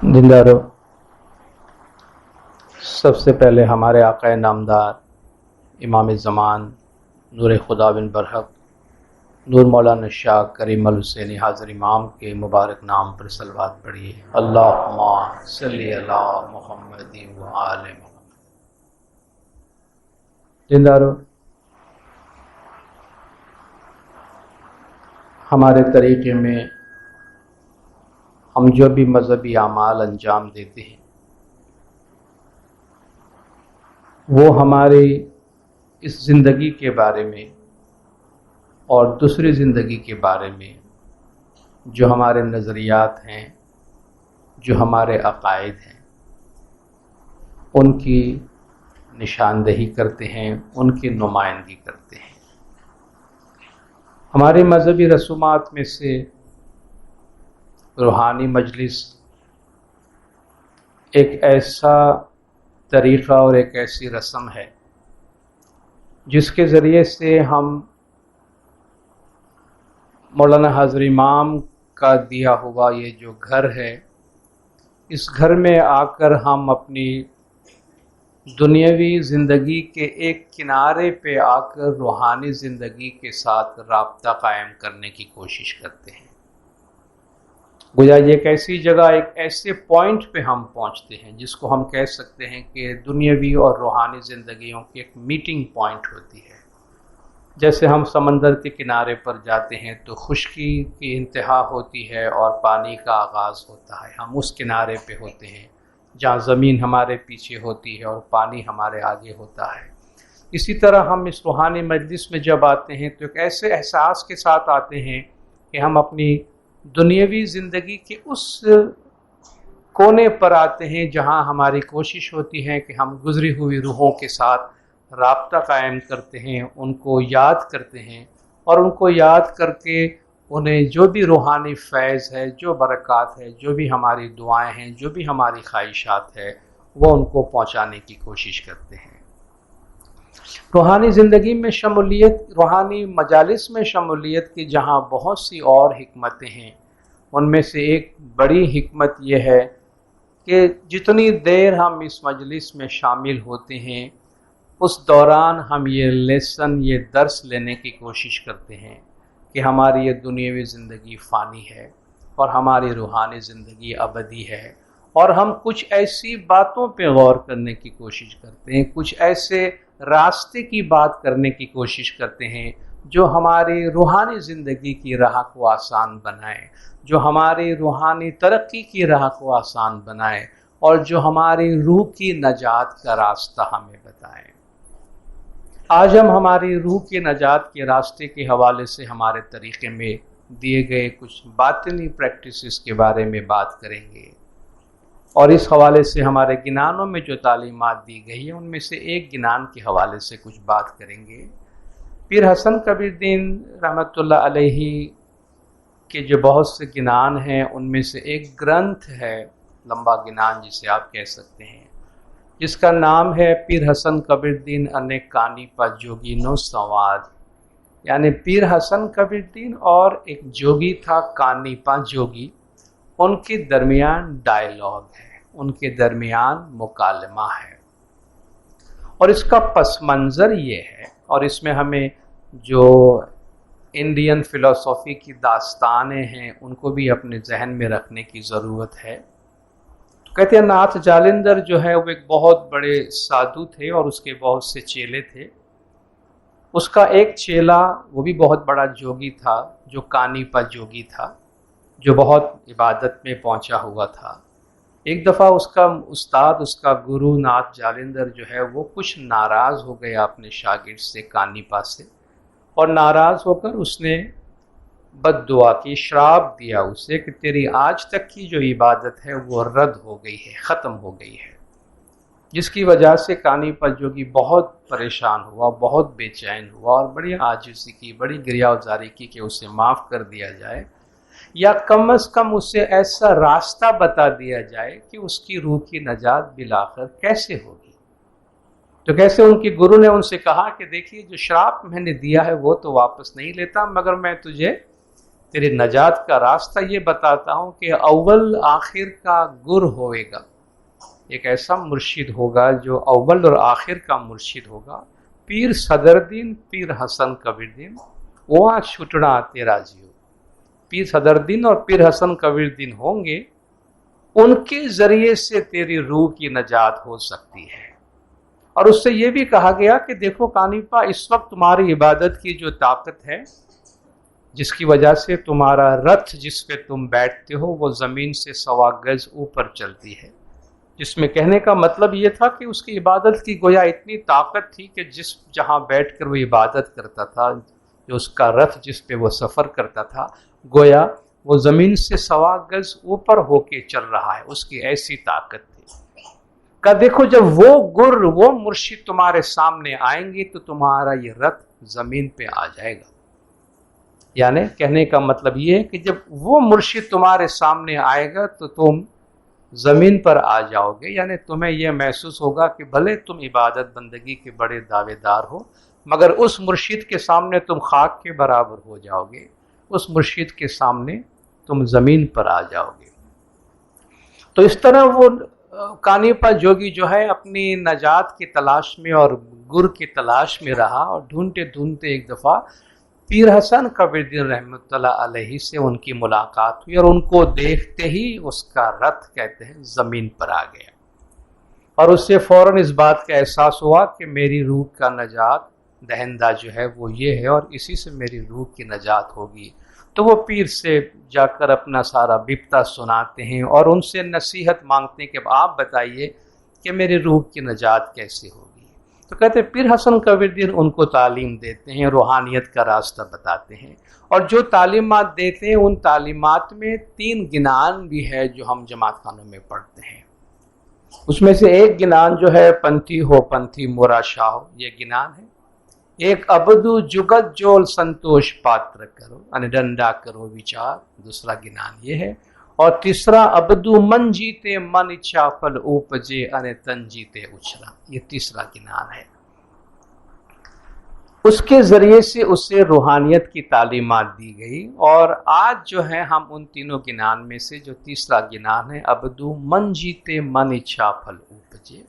دیندارو، سب سے پہلے ہمارے آقا نامدار امام زمان نور خدا بن برحق نور مولانا شاہ کریم الحسینی حاضر امام کے مبارک نام پر صلوات پڑھیے۔ اللہم صلی علی محمد و آل محمد۔ دیندارو، ہمارے طریقے میں ہم جو بھی مذہبی اعمال انجام دیتے ہیں وہ ہماری اس زندگی کے بارے میں اور دوسری زندگی کے بارے میں جو ہمارے نظریات ہیں، جو ہمارے عقائد ہیں، ان کی نشاندہی کرتے ہیں، ان کی نمائندگی کرتے ہیں۔ ہماری مذہبی رسومات میں سے روحانی مجلس ایک ایسا طریقہ اور ایک ایسی رسم ہے جس کے ذریعے سے ہم مولانا حاضر امام کا دیا ہوا یہ جو گھر ہے، اس گھر میں آ کر ہم اپنی دنیاوی زندگی کے ایک کنارے پہ آ کر روحانی زندگی کے ساتھ رابطہ قائم کرنے کی کوشش کرتے ہیں۔ گویا یہ ایک ایسی جگہ، ایک ایسے پوائنٹ پہ ہم پہنچتے ہیں جس کو ہم کہہ سکتے ہیں کہ دنیاوی اور روحانی زندگیوں کی ایک میٹنگ پوائنٹ ہوتی ہے۔ جیسے ہم سمندر کے کنارے پر جاتے ہیں تو خشکی کی انتہا ہوتی ہے اور پانی کا آغاز ہوتا ہے، ہم اس کنارے پہ ہوتے ہیں جہاں زمین ہمارے پیچھے ہوتی ہے اور پانی ہمارے آگے ہوتا ہے۔ اسی طرح ہم اس روحانی مجلس میں جب آتے ہیں تو ایک ایسے احساس کے ساتھ آتے ہیں کہ ہم اپنی دنیاوی زندگی کے اس کونے پر آتے ہیں جہاں ہماری کوشش ہوتی ہے کہ ہم گزری ہوئی روحوں کے ساتھ رابطہ قائم کرتے ہیں، ان کو یاد کرتے ہیں اور ان کو یاد کر کے انہیں جو بھی روحانی فیض ہے، جو برکات ہے، جو بھی ہماری دعائیں ہیں، جو بھی ہماری خواہشات ہے، وہ ان کو پہنچانے کی کوشش کرتے ہیں۔ روحانی زندگی میں شمولیت، روحانی مجالس میں شمولیت کی جہاں بہت سی اور حکمتیں ہیں، ان میں سے ایک بڑی حکمت یہ ہے کہ جتنی دیر ہم اس مجلس میں شامل ہوتے ہیں اس دوران ہم یہ لیسن، یہ درس لینے کی کوشش کرتے ہیں کہ ہماری یہ دنیاوی زندگی فانی ہے اور ہماری روحانی زندگی ابدی ہے، اور ہم کچھ ایسی باتوں پہ غور کرنے کی کوشش کرتے ہیں، کچھ ایسے راستے کی بات کرنے کی کوشش کرتے ہیں جو ہماری روحانی زندگی کی راہ کو آسان بنائے، جو ہماری روحانی ترقی کی راہ کو آسان بنائے اور جو ہماری روح کی نجات کا راستہ ہمیں بتائے۔ آج ہم ہماری روح کے نجات کے راستے کے حوالے سے ہمارے طریقے میں دیے گئے کچھ باطنی پریکٹسز کے بارے میں بات کریں گے، اور اس حوالے سے ہمارے گنانوں میں جو تعلیمات دی گئی ہیں ان میں سے ایک گنان کے حوالے سے کچھ بات کریں گے۔ پیر حسن کبیر الدین رحمۃ اللہ علیہ کے جو بہت سے گنان ہیں ان میں سے ایک گرنتھ ہے، لمبا گنان جسے آپ کہہ سکتے ہیں، جس کا نام ہے پیر حسن کبیر الدین انیک کانی پا جوگی نو سواد، یعنی پیر حسن کبیر الدین اور ایک جوگی تھا کانی پا جوگی، ان کے درمیان ڈائیلاگ ہے، ان کے درمیان مکالمہ ہے، اور اس کا پس منظر یہ ہے، اور اس میں ہمیں جو انڈین فلسفی کی داستانیں ہیں ان کو بھی اپنے ذہن میں رکھنے کی ضرورت ہے۔ تو کہتے ہیں ناتھ جالندر جو ہے وہ ایک بہت بڑے سادھو تھے اور اس کے بہت سے چیلے تھے۔ اس کا ایک چیلا وہ بھی بہت بڑا جوگی تھا جو کانی پا جوگی تھا، جو بہت عبادت میں پہنچا ہوا تھا۔ ایک دفعہ اس کا استاد، اس کا گرو ناتھ جالندر جو ہے وہ کچھ ناراض ہو گیا اپنے شاگرد سے، کانی پا سے، اور ناراض ہو کر اس نے بد دعا کی، شراپ دیا اسے کہ تیری آج تک کی جو عبادت ہے وہ رد ہو گئی ہے، ختم ہو گئی ہے، جس کی وجہ سے کانی پا جوگی بہت پریشان ہوا، بہت بے چین ہوا اور بڑی عاجزی کی، بڑی گریہ وزاری کی کہ اسے معاف کر دیا جائے، یا کم از کم اسے ایسا راستہ بتا دیا جائے کہ اس کی روح کی نجات بالآخر کیسے ہوگی۔ تو کیسے ان کے گرو نے ان سے کہا کہ دیکھیے جو شراپ میں نے دیا ہے وہ تو واپس نہیں لیتا، مگر میں تجھے تیرے نجات کا راستہ یہ بتاتا ہوں کہ اول آخر کا گر ہوئے گا، ایک ایسا مرشد ہوگا جو اول اور آخر کا مرشد ہوگا، پیر صدردین پیر حسن کبیردین وہاں چھٹنا تیرا جیو۔ پیر صدردین اور پیر حسن کبیردین ہوں گے، ان کے ذریعے سے تیری روح کی نجات ہو سکتی ہے۔ اور اس سے یہ بھی کہا گیا کہ دیکھو کانیپا، اس وقت تمہاری عبادت کی جو طاقت ہے، جس کی وجہ سے تمہارا رتھ جس پہ تم بیٹھتے ہو وہ زمین سے 100 گز اوپر چلتی ہے، جس میں کہنے کا مطلب یہ تھا کہ اس کی عبادت کی گویا اتنی طاقت تھی کہ جہاں بیٹھ کر وہ عبادت کرتا تھا، جو اس کا رتھ جس پہ وہ سفر کرتا تھا، گویا وہ زمین سے 100 گز اوپر ہو کے چل رہا ہے، اس کی ایسی طاقت تھی۔ کہ دیکھو جب وہ مرشد تمہارے سامنے آئیں گے تو تمہارا یہ رتھ زمین پہ آ جائے گا۔ یعنی کہنے کا مطلب یہ ہے کہ جب وہ مرشد تمہارے سامنے آئے گا تو تم زمین پر آ جاؤ گے، یعنی تمہیں یہ محسوس ہوگا کہ بھلے تم عبادت بندگی کے بڑے دعوے دار ہو، مگر اس مرشد کے سامنے تم خاک کے برابر ہو جاؤ گے، اس مرشد کے سامنے تم زمین پر آ جاؤ گے۔ تو اس طرح وہ کانیپا جوگی جو ہے اپنی نجات کی تلاش میں اور گر کی تلاش میں رہا، اور ڈھونڈتے ڈھونڈتے ایک دفعہ پیر حسن کبیردین رحمۃ اللہ علیہ سے ان کی ملاقات ہوئی، اور ان کو دیکھتے ہی اس کا رتھ کہتے ہیں زمین پر آ گیا، اور اس سے فوراً اس بات کا احساس ہوا کہ میری روح کا نجات دہندہ جو ہے وہ یہ ہے، اور اسی سے میری روح کی نجات ہوگی۔ تو وہ پیر سے جا کر اپنا سارا بپتا سناتے ہیں اور ان سے نصیحت مانگتے ہیں کہ اب آپ بتائیے کہ میری روح کی نجات کیسے ہوگی۔ تو کہتے ہیں پیر حسن کبیردین ان کو تعلیم دیتے ہیں، روحانیت کا راستہ بتاتے ہیں، اور جو تعلیمات دیتے ہیں ان تعلیمات میں 3 گنان بھی ہے جو ہم جماعت خانوں میں پڑھتے ہیں۔ اس میں سے ایک گنان جو ہے پنتھی ہو پنتھی مورا شاہ، یہ گنان ہے۔ ایک ابدو جگت جول سنتوش پاتر کرو، یعنی ڈنڈا کرو وچار، دوسرا گنان یہ ہے۔ اور تیسرا ابدو من جیتے من اچھا پھل اوپجے یعنی تن جیتے اچھرا، یہ تیسرا گنان ہے۔ اس کے ذریعے سے اسے روحانیت کی تعلیمات دی گئی، اور آج جو ہے ہم ان تینوں گنان میں سے جو تیسرا گنان ہے ابدو من جیتے من اچھا پھل اوپجے،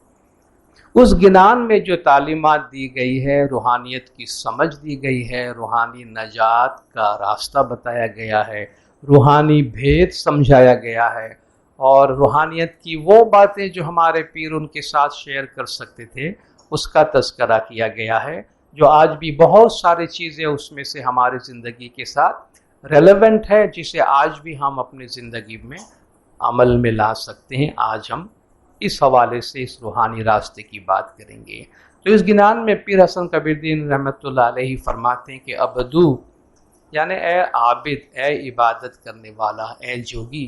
اس گنان میں جو تعلیمات دی گئی ہے، روحانیت کی سمجھ دی گئی ہے، روحانی نجات کا راستہ بتایا گیا ہے، روحانی بھید سمجھایا گیا ہے، اور روحانیت کی وہ باتیں جو ہمارے پیر ان کے ساتھ شیئر کر سکتے تھے اس کا تذکرہ کیا گیا ہے، جو آج بھی بہت ساری چیزیں اس میں سے ہماری زندگی کے ساتھ ریلیونٹ ہے، جسے آج بھی ہم اپنی زندگی میں عمل میں لا سکتے ہیں۔ آج ہم اس حوالے سے اس روحانی راستے کی بات کریں گے۔ تو اس گنان میں پیر حسن کبیردین رحمۃ اللہ علیہ فرماتے ہیں کہ ابدو یعنی اے عابد، اے عبادت کرنے والا، اے جوگی،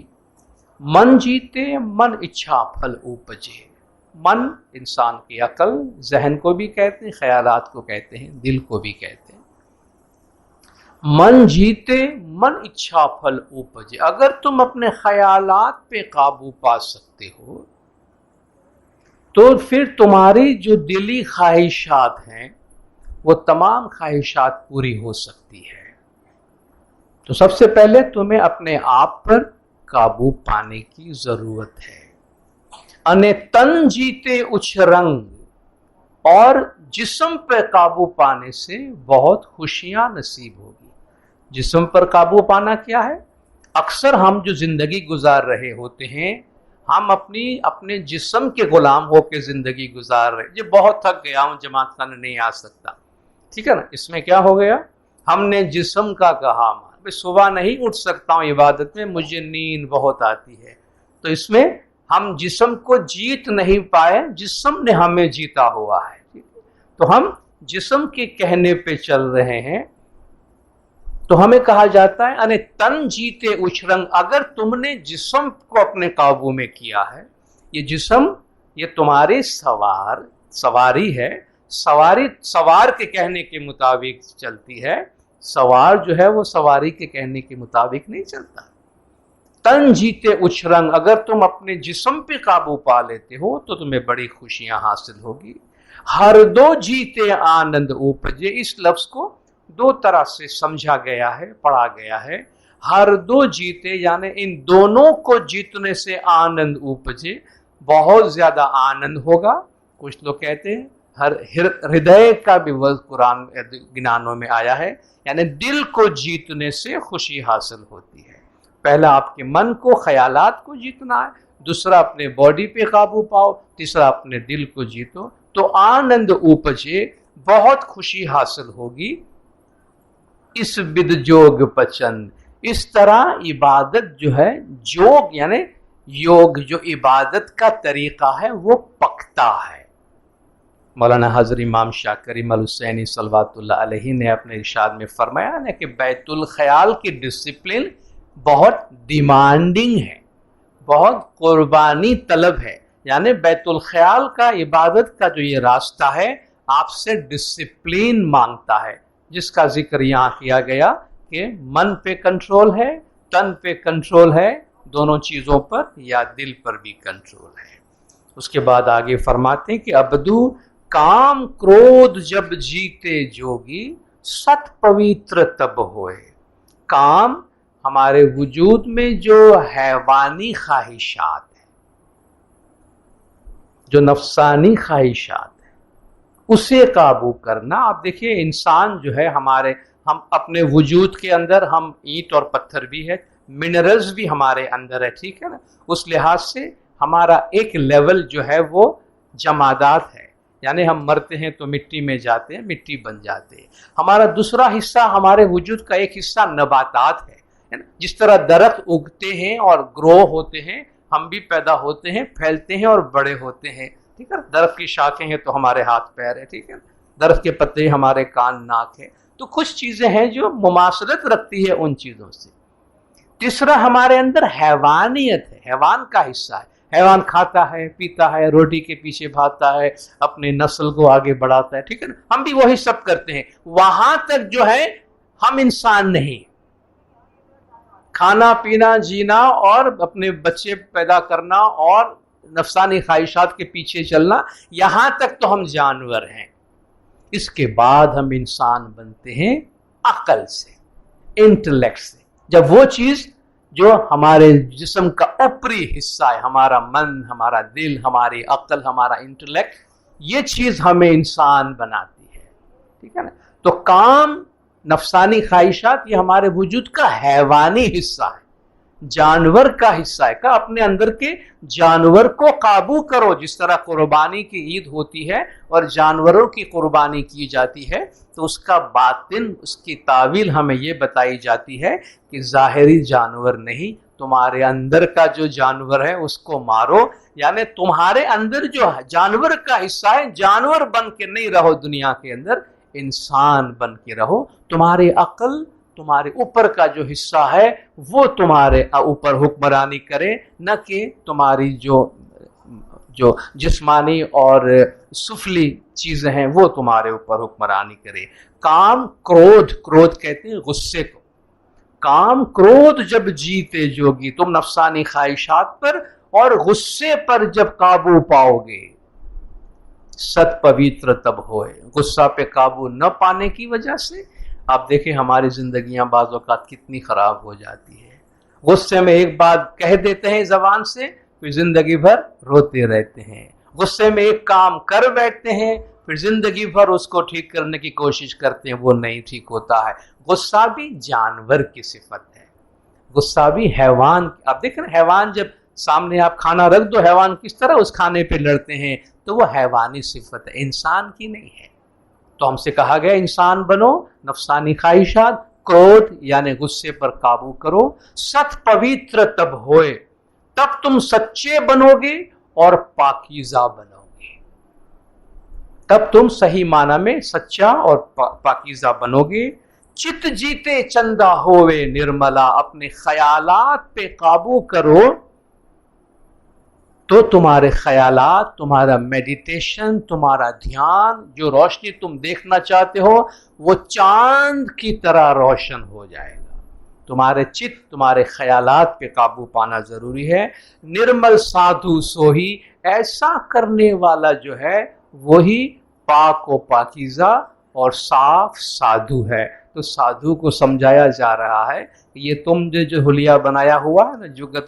من جیتے من اچھا پھل اوپجے۔ من انسان کی عقل، ذہن کو بھی کہتے ہیں، خیالات کو کہتے ہیں، دل کو بھی کہتے ہیں۔ من جیتے من اچھا پھل اوپجے، اگر تم اپنے خیالات پہ قابو پا سکتے ہو تو پھر تمہاری جو دلی خواہشات ہیں وہ تمام خواہشات پوری ہو سکتی ہے۔ تو سب سے پہلے تمہیں اپنے آپ پر قابو پانے کی ضرورت ہے۔ انے تن جیتے اچھ رنگ، اور جسم پر قابو پانے سے بہت خوشیاں نصیب ہوگی۔ جسم پر قابو پانا کیا ہے؟ اکثر ہم جو زندگی گزار رہے ہوتے ہیں، ہم اپنے جسم کے غلام ہو کے زندگی گزار رہے، یہ بہت تھک گیا ہوں، جماعت خانہ نہیں آ سکتا، ٹھیک ہے نا؟ اس میں کیا ہو گیا؟ ہم نے جسم کا کہا، میں صبح نہیں اٹھ سکتا ہوں عبادت میں، مجھے نیند بہت آتی ہے۔ تو اس میں ہم جسم کو جیت نہیں پائے، جسم نے ہمیں جیتا ہوا ہے۔ تو ہم جسم کے کہنے پہ چل رہے ہیں، تو ہمیں کہا جاتا ہے انے تن جیتے اچھرنگ، اگر تم نے جسم کو اپنے قابو میں کیا ہے، یہ جسم یہ تمہاری سواری ہے، سوار کے کہنے کے مطابق چلتی ہے، سوار جو ہے وہ سواری کے کہنے کے مطابق نہیں چلتا۔ تن جیتے اچھرنگ، اگر تم اپنے جسم پہ قابو پا لیتے ہو تو تمہیں بڑی خوشیاں حاصل ہوگی۔ ہر دو جیتے آنند اوپجے، اس لفظ کو 2 طرح سے سمجھا گیا ہے، پڑھا گیا ہے۔ ہر دو جیتے یعنی ان دونوں کو جیتنے سے آنند اپجے، بہت زیادہ آنند ہوگا. کچھ لوگ کہتے ہیں ہر ہردے کا بھی وقت قرآن گنانوں میں آیا ہے، یعنی دل کو جیتنے سے خوشی حاصل ہوتی ہے. پہلا آپ کے من کو، خیالات کو جیتنا ہے، دوسرا اپنے باڈی پہ قابو پاؤ، تیسرا اپنے دل کو جیتو تو آنند اوپجے، بہت خوشی حاصل ہوگی. اس بد جوگ پچند، اس طرح عبادت جو ہے، جوگ یعنی یوگ جو عبادت کا طریقہ ہے وہ پکتا ہے. مولانا حضرت امام شاہ کریم الحسینی صلوات اللہ علیہ نے اپنے ارشاد میں فرمایا نا کہ بیت الخیال کی ڈسپلن بہت ڈیمانڈنگ ہے، بہت قربانی طلب ہے. یعنی بیت الخیال کا عبادت کا جو یہ راستہ ہے آپ سے ڈسپلین مانگتا ہے، جس کا ذکر یہاں کیا گیا کہ من پہ کنٹرول ہے، تن پہ کنٹرول ہے، دونوں چیزوں پر، یا دل پر بھی کنٹرول ہے. اس کے بعد آگے فرماتے ہیں کہ ابدو کام کرودھ جب جیتے جوگی، ست پویتر تب ہوئے. کام ہمارے وجود میں جو حیوانی خواہشات ہیں، جو نفسانی خواہشات ہیں، اسے قابو کرنا. آپ دیکھیے انسان جو ہے ہم اپنے وجود کے اندر، ہم اینٹ اور پتھر بھی ہے، منرلز بھی ہمارے اندر ہے، ٹھیک ہے نا. اس لحاظ سے ہمارا ایک لیول جو ہے وہ جمادات ہے، یعنی ہم مرتے ہیں تو مٹی میں جاتے ہیں، مٹی بن جاتے ہیں. ہمارا دوسرا حصہ، ہمارے وجود کا ایک حصہ نباتات ہے. جس طرح درخت اگتے ہیں اور گرو ہوتے ہیں، ہم بھی پیدا ہوتے ہیں، پھیلتے ہیں اور بڑے ہوتے ہیں، ٹھیک ہے. درخت کی شاخیں ہیں تو ہمارے ہاتھ پیر ہیں، ٹھیک ہے. درخت کے پتے ہمارے کان ناک ہیں. تو کچھ چیزیں ہیں جو مماثلت رکھتی ہے ان چیزوں سے. تیسرا ہمارے اندر حیوانیت ہے، حیوان کا حصہ ہے. حیوان کھاتا ہے، پیتا ہے، روٹی کے پیچھے بھاگتا ہے، اپنے نسل کو آگے بڑھاتا ہے، ٹھیک ہے نا. ہم بھی وہی سب کرتے ہیں. وہاں تک جو ہے ہم انسان نہیں. کھانا پینا، جینا اور اپنے بچے پیدا کرنا اور نفسانی خواہشات کے پیچھے چلنا، یہاں تک تو ہم جانور ہیں. اس کے بعد ہم انسان بنتے ہیں عقل سے، انٹلیکٹ سے. جب وہ چیز جو ہمارے جسم کا اوپری حصہ ہے، ہمارا من، ہمارا دل، ہماری عقل، ہمارا انٹلیکٹ، یہ چیز ہمیں انسان بناتی ہے، ٹھیک ہے نا. تو کام، نفسانی خواہشات، یہ ہمارے وجود کا حیوانی حصہ ہے، جانور کا حصہ ہے. کہ اپنے اندر کے جانور کو قابو کرو. جس طرح قربانی کی عید ہوتی ہے اور جانوروں کی قربانی کی جاتی ہے، تو اس کا باطن، اس کی تعویل ہمیں یہ بتائی جاتی ہے کہ ظاہری جانور نہیں، تمہارے اندر کا جو جانور ہے اس کو مارو. یعنی تمہارے اندر جو جانور کا حصہ ہے، جانور بن کے نہیں رہو دنیا کے اندر، انسان بن کے رہو. تمہاری عقل، تمہارے اوپر کا جو حصہ ہے وہ تمہارے اوپر حکمرانی کرے، نہ کہ تمہاری جو جسمانی اور سفلی چیزیں ہیں وہ تمہارے اوپر حکمرانی کرے. کام کرودھ کہتے ہیں غصے کو. کام کرودھ جب جیتے جوگی، تم نفسانی خواہشات پر اور غصے پر جب قابو پاؤ گے، ست پویتر تب ہوئے. غصہ پہ قابو نہ پانے کی وجہ سے آپ دیکھیں ہماری زندگیاں بعض اوقات کتنی خراب ہو جاتی ہے. غصے میں ایک بات کہہ دیتے ہیں زبان سے، پھر زندگی بھر روتے رہتے ہیں. غصے میں ایک کام کر بیٹھتے ہیں، پھر زندگی بھر اس کو ٹھیک کرنے کی کوشش کرتے ہیں، وہ نہیں ٹھیک ہوتا ہے. غصہ بھی جانور کی صفت ہے، غصہ بھی حیوان. آپ دیکھیں حیوان جب سامنے آپ کھانا رکھ دو، حیوان کس طرح اس کھانے پہ لڑتے ہیں، تو وہ حیوانی صفت ہے، انسان کی نہیں ہے. تو ہم سے کہا گیا انسان بنو، نفسانی خواہشات، کرودھ یعنی غصے پر قابو کرو. ست پویتر تب ہوئے، تب تم سچے بنو گے اور پاکیزہ بنو گے. تب تم صحیح معنی میں سچا اور پاکیزہ بنو گے. چت جیتے چندہ ہوئے نرملا، اپنے خیالات پہ قابو کرو تو تمہارے خیالات، تمہارا میڈیٹیشن، تمہارا دھیان، جو روشنی تم دیکھنا چاہتے ہو وہ چاند کی طرح روشن ہو جائے گا. تمہارے چت، تمہارے خیالات پہ قابو پانا ضروری ہے. نرمل سادھو سوہی، ایسا کرنے والا جو ہے وہی پاک و پاکیزہ اور صاف سادھو ہے. تو سادھو کو سمجھایا جا رہا ہے یہ تم جو حلیہ بنایا ہوا ہے نا، جگت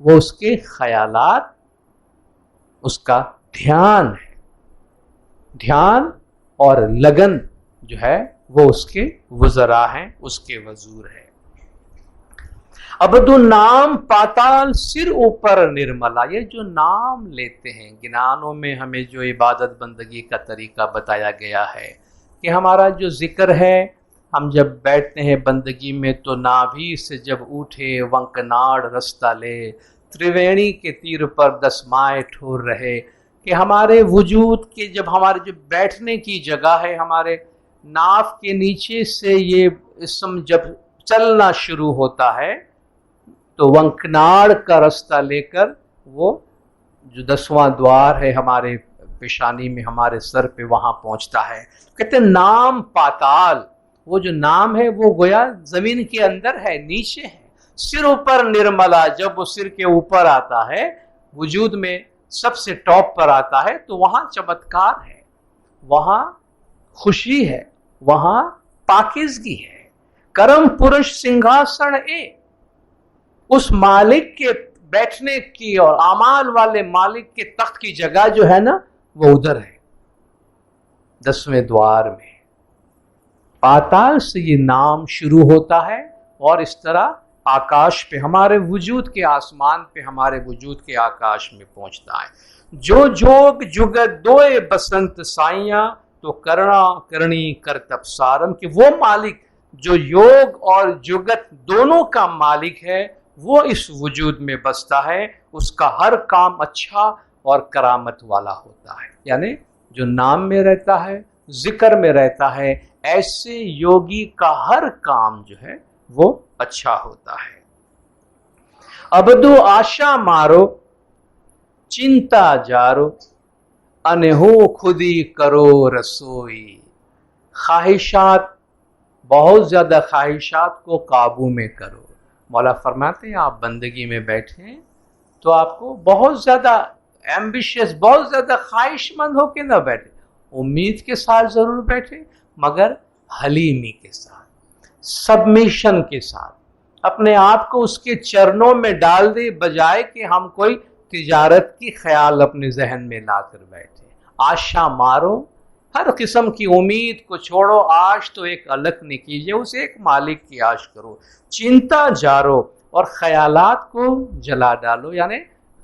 وہ اس کے خیالات، اس کا دھیان ہے. دھیان اور لگن جو ہے وہ اس کے وزراء ہیں، اس کے وزور ہے. ابدو نام پاتال سر اوپر نرملا. یہ جو نام لیتے ہیں، گنانوں میں ہمیں جو عبادت بندگی کا طریقہ بتایا گیا ہے کہ ہمارا جو ذکر ہے، ہم جب بیٹھتے ہیں بندگی میں تو نابھی سے جب اٹھے ونکناڑ رستہ لے، تریوینی کے تیر پر 10 مائیں ٹھور رہے. کہ ہمارے وجود کے جب ہمارے جو بیٹھنے کی جگہ ہے، ہمارے ناف کے نیچے سے یہ اسم جب چلنا شروع ہوتا ہے تو ونکناڑ کا رستہ لے کر وہ جو 10واں دوار ہے ہمارے پیشانی میں، ہمارے سر پہ، وہاں پہنچتا ہے. کہتے ہیں نام پاتال. وہ جو نام ہے وہ گویا زمین کے اندر ہے، نیچے ہے. سر اوپر نرملا. جب وہ سر کے اوپر آتا ہے، وجود میں سب سے ٹاپ پر آتا ہے، تو وہاں چمتکار ہے، وہاں خوشی ہے، وہاں پاکیزگی ہے. کرم پرش سنگھاسن اے. اس مالک کے بیٹھنے کی اور اعمال والے مالک کے تخت کی جگہ جو ہے نا وہ ادھر ہے، 10ویں دوار میں. پاتال سے یہ نام شروع ہوتا ہے اور اس طرح آکاش پہ، ہمارے وجود کے آسمان پہ، ہمارے وجود کے آکاش میں پہنچتا ہے. جو جوگ جگت دوئے بسنت سائیاں تو کرنا کرنی کرتب سارم. کہ وہ مالک جو یوگ اور جگت دونوں کا مالک ہے، وہ اس وجود میں بستا ہے. اس کا ہر کام اچھا اور کرامت والا ہوتا ہے. یعنی جو نام میں رہتا ہے، ذکر میں رہتا ہے، ایسے یوگی کا ہر کام جو ہے وہ اچھا ہوتا ہے. ابدو آشا مارو چنتا جارو انہو خودی کرو رسوئی. خواہشات، بہت زیادہ خواہشات کو قابو میں کرو. مولا فرماتے ہیں آپ بندگی میں بیٹھیں تو آپ کو بہت زیادہ ایمبیشیس، بہت زیادہ خواہش مند ہو کے نہ بیٹھے. امید کے ساتھ ضرور بیٹھے، مگر حلیمی کے ساتھ، سبمیشن کے ساتھ. اپنے آپ کو اس کے چرنوں میں ڈال دے، بجائے کہ ہم کوئی تجارت کی خیال اپنے ذہن میں لا کر بیٹھے. آشا مارو، ہر قسم کی امید کو چھوڑو. آش تو ایک الگ نہیں کیجیے، اسے ایک مالک کی آش کرو. چنتا جارو، اور خیالات کو جلا ڈالو، یعنی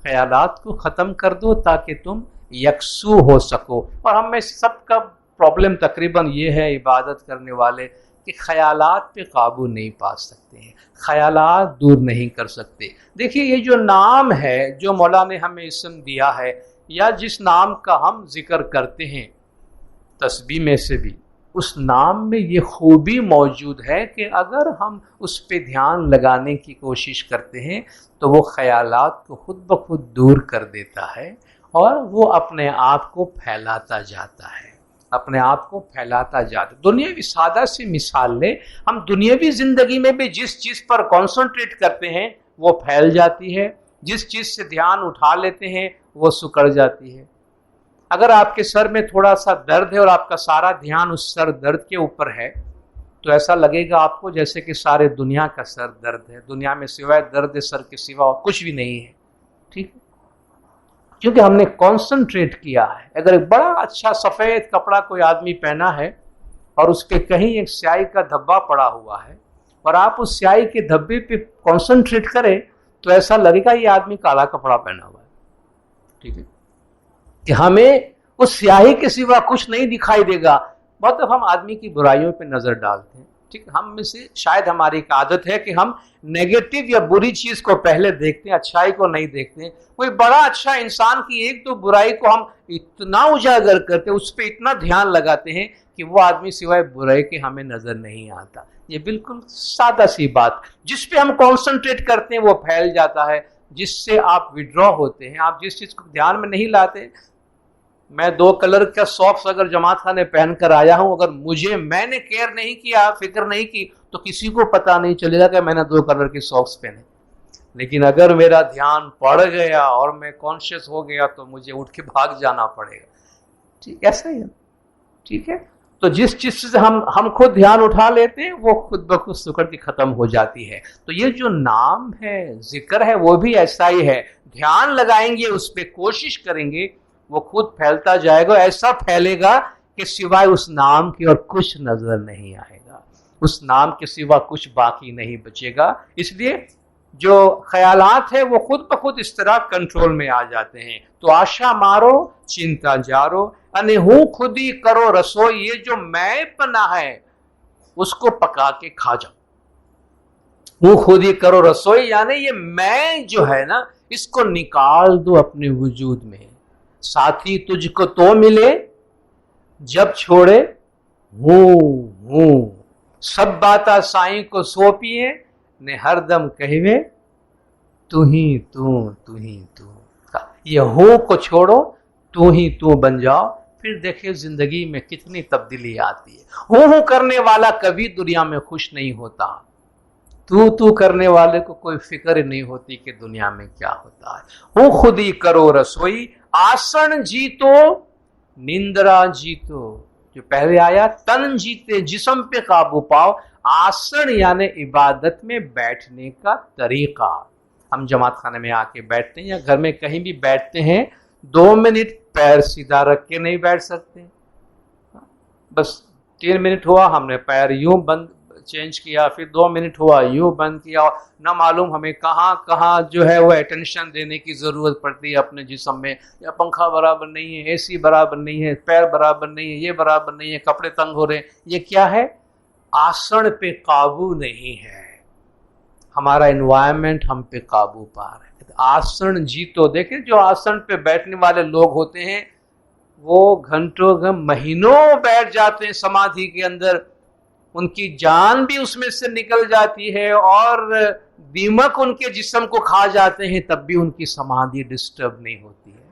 خیالات کو ختم کر دو تاکہ تم یکسو ہو سکو. اور ہم میں سب کا پرابلم تقریباً یہ ہے عبادت کرنے والے کہ خیالات پہ قابو نہیں پا سکتے ہیں، خیالات دور نہیں کر سکتے. دیکھیے یہ جو نام ہے، جو مولا نے ہمیں اسم دیا ہے، یا جس نام کا ہم ذکر کرتے ہیں تسبیح میں سے بھی، اس نام میں یہ خوبی موجود ہے کہ اگر ہم اس پہ دھیان لگانے کی کوشش کرتے ہیں تو وہ خیالات کو خود بخود دور کر دیتا ہے اور وہ اپنے آپ کو پھیلاتا جاتا ہے، اپنے آپ کو پھیلاتا جاتا ہے. دنیاوی سادہ سی مثال لیں، ہم دنیاوی زندگی میں بھی جس چیز پر کانسنٹریٹ کرتے ہیں وہ پھیل جاتی ہے، جس چیز سے دھیان اٹھا لیتے ہیں وہ سکڑ جاتی ہے. اگر آپ کے سر میں تھوڑا سا درد ہے اور آپ کا سارا دھیان اس سر درد کے اوپر ہے تو ایسا لگے گا آپ کو جیسے کہ سارے دنیا کا سر درد ہے، دنیا میں سوائے درد سر کے سوا اور کچھ بھی نہیں ہے. ٹھیک ہے، کیونکہ ہم نے کانسنٹریٹ کیا ہے. اگر ایک بڑا اچھا سفید کپڑا کوئی آدمی پہنا ہے اور اس پہ کہیں ایک سیاہی کا دھبا پڑا ہوا ہے اور آپ اس سیاہی کے دھبے پہ کانسنٹریٹ کریں تو ایسا لگے گا یہ آدمی کالا کپڑا پہنا ہوا ہے. ٹھیک ہے، کہ ہمیں اس سیاہی کے سوا کچھ نہیں دکھائی دے گا. بہت دفعہ ہم آدمی کی برائیوں پہ نظر ڈالتے ہیں. ٹھیک، ہم میں سے شاید ہماری ایک عادت ہے کہ ہم نیگیٹو یا بری چیز کو پہلے دیکھتے ہیں، اچھائی کو نہیں دیکھتے ہیں. کوئی بڑا اچھا انسان کی ایک دو برائی کو ہم اتنا اجاگر کرتے ہیں، اس پہ اتنا دھیان لگاتے ہیں کہ وہ آدمی سوائے برائی کے ہمیں نظر نہیں آتا. یہ بالکل سادہ سی بات، جس پہ ہم کانسنٹریٹ کرتے ہیں وہ پھیل جاتا ہے. جس سے آپ وڈرا ہوتے ہیں، آپ جس چیز کو دھیان میں نہیں لاتے. میں 2 کلر کا ساکس اگر جماعت خانے پہن کر آیا ہوں، اگر میں نے کیئر نہیں کیا، فکر نہیں کی، تو کسی کو پتا نہیں چلے گا کہ میں نے 2 کلر کے ساکس پہنے. لیکن اگر میرا دھیان پڑ گیا اور میں کانشیس ہو گیا تو مجھے اٹھ کے بھاگ جانا پڑے گا. ٹھیک، ایسا ہی ہے. ٹھیک ہے، تو جس چیز سے ہم خود دھیان اٹھا لیتے ہیں وہ خود بخود سکڑتی ختم ہو جاتی ہے. تو یہ جو نام ہے، ذکر ہے، وہ بھی ایسا ہی ہے. دھیان لگائیں گے، اس پہ کوشش کریں گے، وہ خود پھیلتا جائے گا. ایسا پھیلے گا کہ سوائے اس نام کی اور کچھ نظر نہیں آئے گا، اس نام کے سوا کچھ باقی نہیں بچے گا. اس لیے جو خیالات ہیں وہ خود بخود اس طرح کنٹرول میں آ جاتے ہیں. تو آشا مارو چنتا جارو، یعنی ہوں خودی کرو رسوئی. یہ جو میں پنا ہے اس کو پکا کے کھا جاؤ. ہوں خودی کرو رسوئی یعنی یہ میں جو ہے نا اس کو نکال دو اپنے وجود میں. ساتھی تجھ کو تو ملے جب چھوڑے ہوں. سب باتا سائیں کو سونپیے نے ہر دم کہوے تو ہی تو. یہ ہوں کو چھوڑو، تو ہی تو بن جاؤ. پھر دیکھیں زندگی میں کتنی تبدیلی آتی ہے. ہوں کرنے والا کبھی دنیا میں خوش نہیں ہوتا. تو کرنے والے کو کوئی فکر نہیں ہوتی کہ دنیا میں کیا ہوتا ہے. ہوں خودی کرو رسوئی، آسن جیتو نندرا جیتو. جو پہلے آیا تن جیتے جسم پہ قابو پاؤ. آسن یعنی عبادت میں بیٹھنے کا طریقہ. ہم جماعت خانے میں آ کے بیٹھتے ہیں یا گھر میں کہیں بھی بیٹھتے ہیں، 2 منٹ پیر سیدھا رکھ کے نہیں بیٹھ سکتے. بس 3 منٹ ہوا ہم نے پیر یوں بند چینج کیا، پھر 2 منٹ ہوا یوں بند کیا. نہ معلوم ہمیں کہاں جو ہے وہ اٹینشن دینے کی ضرورت پڑتی ہے اپنے جسم میں. یا پنکھا برابر نہیں ہے، اے سی برابر نہیں ہے، پیر برابر نہیں ہے، یہ برابر نہیں ہے، کپڑے تنگ ہو رہے ہیں. یہ کیا ہے؟ آسن پہ قابو نہیں ہے. ہمارا انوائرمنٹ ہم پہ قابو پا رہے ہیں. آسن جیتو. دیکھیں جو آسن پہ بیٹھنے والے لوگ ہوتے ہیں وہ گھنٹوں مہینوں بیٹھ جاتے ہیں سمادھی کے اندر. ان کی جان بھی اس میں سے نکل جاتی ہے اور دیمک ان کے جسم کو کھا جاتے ہیں، تب بھی ان کی سمادھی ڈسٹرب نہیں ہوتی ہے.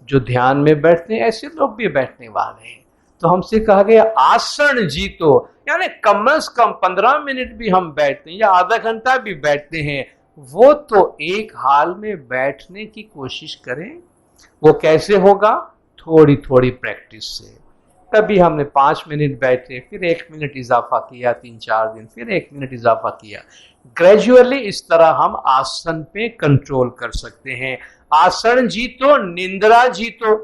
جو دھیان میں بیٹھتے ہیں ایسے لوگ بھی بیٹھنے والے ہیں. تو ہم سے کہا گیا آسن جیتو یعنی کم از کم 15 منٹ بھی ہم بیٹھتے ہیں یا آدھا گھنٹہ بھی بیٹھتے ہیں، وہ تو ایک حال میں بیٹھنے کی کوشش کریں. وہ کیسے ہوگا؟ تھوڑی تھوڑی پریکٹس سے. کبھی ہم نے 5 منٹ بیٹھے، پھر 1 منٹ اضافہ کیا، 3-4 دن پھر 1 منٹ اضافہ کیا. گریجولی اس طرح ہم آسن پہ کنٹرول کر سکتے ہیں. آسن جیتو نندرا جیتو.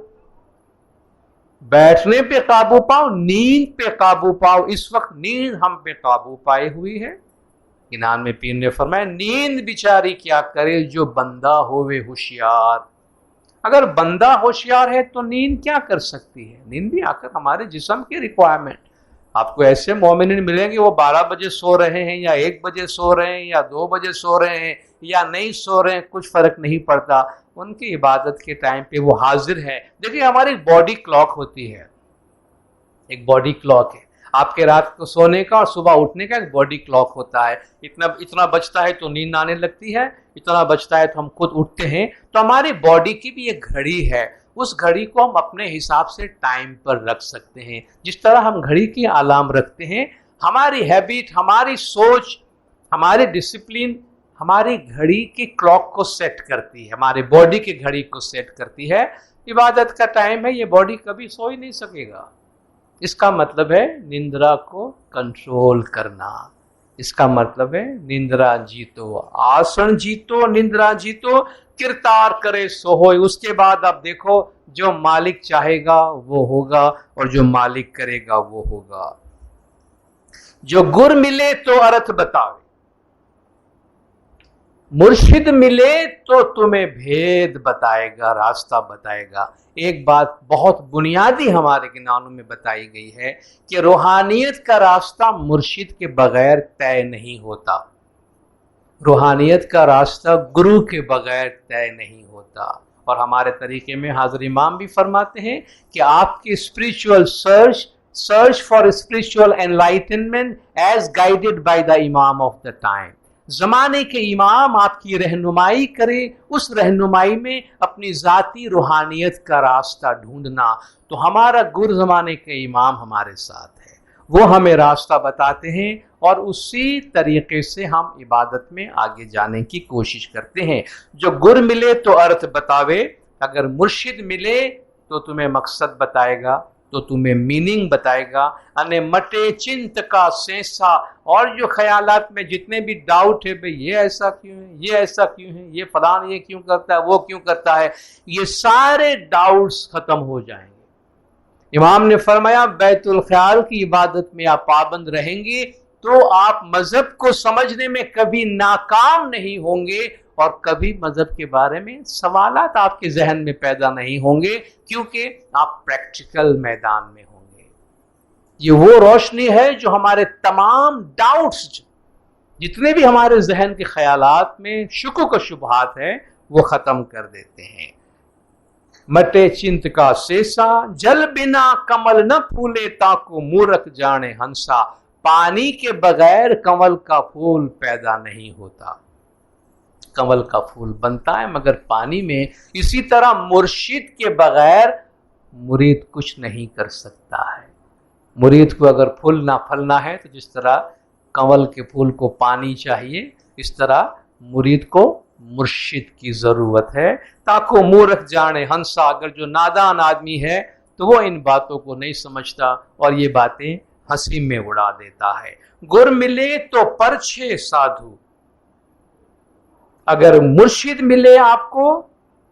بیٹھنے پہ قابو پاؤ، نیند پہ قابو پاؤ. اس وقت نیند ہم پہ قابو پائے ہوئی ہے. کنان میں پیر نے فرمایا نیند بیچاری کیا کرے جو بندہ ہوئے ہوشیار. اگر بندہ ہوشیار ہے تو نیند کیا کر سکتی ہے؟ نیند بھی آخر ہمارے جسم کی ریکوائرمنٹ. آپ کو ایسے مومنین ملیں گے وہ 12 بجے سو رہے ہیں یا 1 بجے سو رہے ہیں یا 2 بجے سو رہے ہیں یا نہیں سو رہے ہیں، کچھ فرق نہیں پڑتا. ان کی عبادت کے ٹائم پہ وہ حاضر ہے. دیکھیں ہماری باڈی کلاک ہوتی ہے، ایک باڈی کلاک ہے. آپ کے رات کو سونے کا اور صبح اٹھنے کا ایک باڈی کلاک ہوتا ہے. اتنا بچتا ہے تو نیند آنے لگتی ہے، اتنا بچتا ہے تو ہم خود اٹھتے ہیں. تو ہماری باڈی کی بھی ایک گھڑی ہے. اس گھڑی کو ہم اپنے حساب سے ٹائم پر رکھ سکتے ہیں. جس طرح ہم گھڑی کی الارم رکھتے ہیں، ہماری ہیبٹ، ہماری سوچ، ہماری ڈسپلن ہماری گھڑی کی کلاک کو سیٹ کرتی ہے، ہمارے باڈی کی گھڑی کو سیٹ کرتی ہے. عبادت کا ٹائم ہے، یہ باڈی کبھی سو ہی نہیں سکے گا. اس کا مطلب ہے نندرا کو کنٹرول کرنا. اس کا مطلب ہے نندرا جیتو. آسن جیتو نندرا جیتو، کرتار کرے سو ہوئے. اس کے بعد آپ دیکھو جو مالک چاہے گا وہ ہوگا اور جو مالک کرے گا وہ ہوگا. جو گر ملے تو ارتھ بتاوے، مرشد ملے تو تمہیں بھید بتائے گا، راستہ بتائے گا. ایک بات بہت بنیادی ہمارے گنانوں میں بتائی گئی ہے کہ روحانیت کا راستہ مرشد کے بغیر طے نہیں ہوتا. روحانیت کا راستہ گرو کے بغیر طے نہیں ہوتا. اور ہمارے طریقے میں حاضر امام بھی فرماتے ہیں کہ آپ کی spiritual search for spiritual enlightenment as guided by the امام آف دا ٹائم. زمانے کے امام آپ کی رہنمائی کرے، اس رہنمائی میں اپنی ذاتی روحانیت کا راستہ ڈھونڈنا. تو ہمارا گر زمانے کے امام ہمارے ساتھ ہے، وہ ہمیں راستہ بتاتے ہیں اور اسی طریقے سے ہم عبادت میں آگے جانے کی کوشش کرتے ہیں. جو گر ملے تو ارتھ بتاوے، اگر مرشد ملے تو تمہیں مقصد بتائے گا، تو تمہیں میننگ بتائے گا. انے مٹے چنت کا سینسا, اور جو خیالات میں جتنے بھی ڈاؤٹ ہے بھئی یہ ایسا کیوں ہے, یہ ایسا کیوں ہے, یہ فلان یہ کیوں کرتا ہے, وہ کیوں کرتا ہے, یہ سارے ڈاؤٹس ختم ہو جائیں گے. امام نے فرمایا بیت الخیال کی عبادت میں آپ پابند رہیں گے تو آپ مذہب کو سمجھنے میں کبھی ناکام نہیں ہوں گے, اور کبھی مذہب کے بارے میں سوالات آپ کے ذہن میں پیدا نہیں ہوں گے, کیونکہ آپ پریکٹیکل میدان میں ہوں گے. یہ وہ روشنی ہے جو ہمارے تمام ڈاؤٹس, جتنے بھی ہمارے ذہن کے خیالات میں شکوک و شبہات ہیں, وہ ختم کر دیتے ہیں. مٹے چنت کا سیسا, جل بنا کمل نہ پھولے تاکو مورک جانے ہنسا. پانی کے بغیر کنول کا پھول پیدا نہیں ہوتا, کنول کا پھول بنتا ہے مگر پانی میں. اسی طرح مرشد کے بغیر مرید کچھ نہیں کر سکتا ہے. مرید کو اگر پھولنا پھلنا ہے تو جس طرح کنول کے پھول کو پانی چاہیے, اس طرح مرید کو مرشد کی ضرورت ہے. تاکو مورخ جانے ہنسا, اگر جو نادان آدمی ہے تو وہ ان باتوں کو نہیں سمجھتا اور یہ باتیں ہنسی میں اڑا دیتا ہے. گر ملے تو پرچھے سادھو, اگر مرشد ملے آپ کو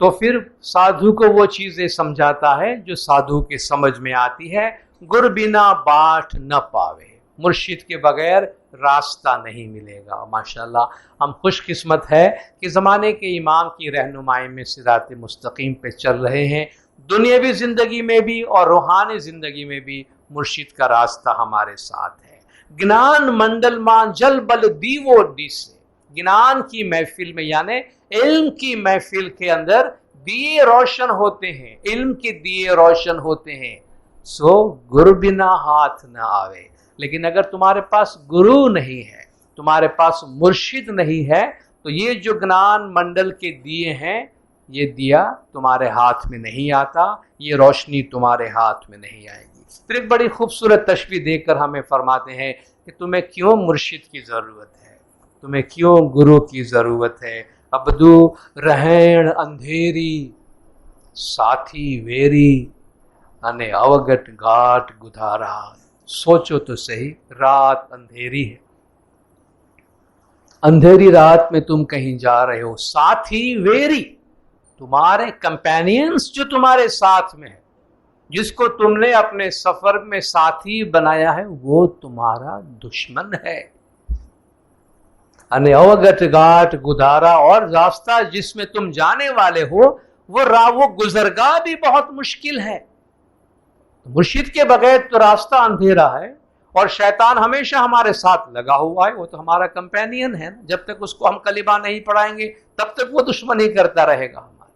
تو پھر سادھو کو وہ چیزیں سمجھاتا ہے جو سادھو کے سمجھ میں آتی ہے. گر بنا باٹ نہ پاوے, مرشد کے بغیر راستہ نہیں ملے گا. ماشاءاللہ ہم خوش قسمت ہے کہ زمانے کے امام کی رہنمائی میں صراط مستقیم پہ چل رہے ہیں. دنیاوی زندگی میں بھی اور روحانی زندگی میں بھی مرشد کا راستہ ہمارے ساتھ ہے. گنان منڈل ماں جل بل دیو ڈیسے, گنان کی محفل میں یعنی علم کی محفل کے اندر دیے روشن ہوتے ہیں, علم کے دیے روشن ہوتے ہیں. سو گر بنا ہاتھ نہ آوے, لیکن اگر تمہارے پاس گرو نہیں ہے, تمہارے پاس مرشد نہیں ہے, تو یہ جو گنان منڈل کے دیے ہیں, یہ دیا تمہارے ہاتھ میں نہیں آتا, یہ روشنی تمہارے ہاتھ میں نہیں آئے گی. پھر ایک بڑی خوبصورت تشبیہ دے کر ہمیں فرماتے ہیں کہ تمہیں کیوں مرشد کی ضرورت ہے, تمہیں کیوں گرو کی ضرورت ہے. ابدو رہن اندھیری ساتھی ویری انے اوگٹ گاٹ گدھارا. سوچو تو صحیح, رات اندھیری ہے, اندھیری رات میں تم کہیں جا رہے ہو, ساتھی ویری, تمہارے کمپینینز جو تمہارے ساتھ میں ہے, جس کو تم نے اپنے سفر میں ساتھی بنایا ہے, وہ تمہارا دشمن ہے. انے اوگٹ گاٹ گدھارا, اور راستہ جس میں تم جانے والے ہو وہ گزرگاہ بھی بہت مشکل ہے. مرشد کے بغیر تو راستہ اندھیرا ہے, اور شیطان ہمیشہ ہمارے ساتھ لگا ہوا ہے, وہ تو ہمارا کمپینین ہے. جب تک اس کو ہم کلمہ نہیں پڑھائیں گے تب تک وہ دشمنی کرتا رہے گا ہمارا.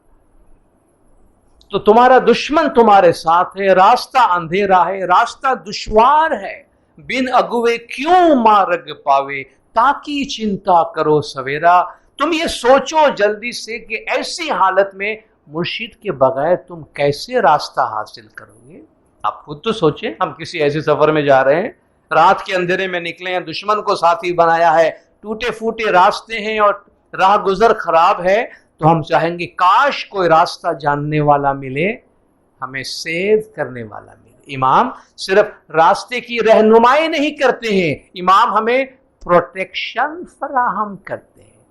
تو تمہارا دشمن تمہارے ساتھ ہے, راستہ اندھیرا ہے, راستہ دشوار ہے. بن اگوے کیوں مارگ پاوے, تاکہ چنتا کرو سویرا. تم یہ سوچو جلدی سے کہ ایسی حالت میں مرشد کے بغیر تم کیسے راستہ حاصل کرو گے. آپ خود تو سوچیں, ہم کسی ایسے سفر میں جا رہے ہیں, رات کے اندھیرے میں نکلے ہیں, دشمن کو ساتھی بنایا ہے, ٹوٹے پھوٹے راستے ہیں اور راہ گزر خراب ہے, تو ہم چاہیں گے کاش کوئی راستہ جاننے والا ملے, ہمیں سیو کرنے والا ملے. امام صرف راستے کی رہنمائی نہیں کرتے ہیں, امام ہمیں پروٹیکشن فراہم کرتے ہیں.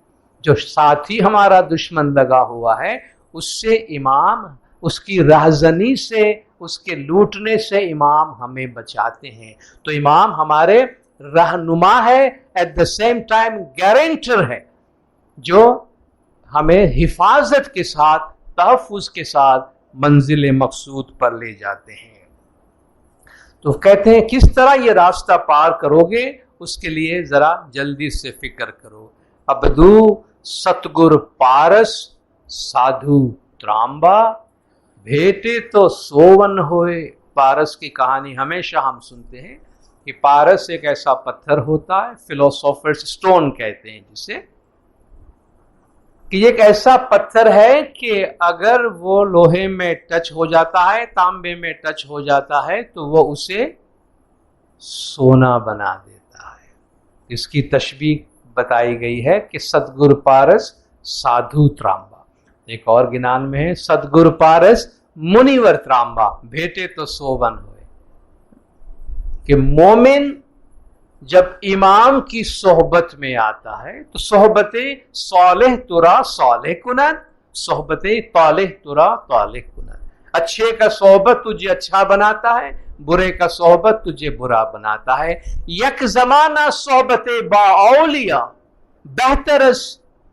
جو ساتھی ہمارا دشمن لگا ہوا ہے, اس سے امام, اس کی رہزنی سے, اس کے لوٹنے سے امام ہمیں بچاتے ہیں. تو امام ہمارے رہنما ہے, at the same time guarantor ہے, جو ہمیں حفاظت کے ساتھ, تحفظ کے ساتھ منزل مقصود پر لے جاتے ہیں. تو کہتے ہیں کس طرح یہ راستہ پار کرو گے, اس کے لیے ذرا جلدی سے فکر کرو. ابدو ستگر پارس سادھو ترامبا, بھیٹے تو سوون ہوئے. پارس کی کہانی ہمیشہ ہم سنتے ہیں کہ پارس ایک ایسا پتھر ہوتا ہے, فلوسوفرز سٹون کہتے ہیں جسے, کہ یہ ایک ایسا پتھر ہے کہ اگر وہ لوہے میں ٹچ ہو جاتا ہے, تانبے میں ٹچ ہو جاتا ہے, تو وہ اسے سونا بنا دیتا ہے. اس کی تشبیہ بتائی گئی ہے کہ ستگر پارس سادھو ترامبا. ایک اور گنان میں ہے, ستگر پارس منیور ترامبا, بھیٹے تو سوون ہوئے. کہ مومن جب امام کی صحبت میں آتا ہے تو صحبت صالح ترا صالح کنن، صحبت طالح ترا طالح کنن. اچھے کا صحبت تجھے اچھا بناتا ہے، برے کا صحبت تجھے برا بناتا ہے. یک زمانہ صحبت با اولیاء بہتر از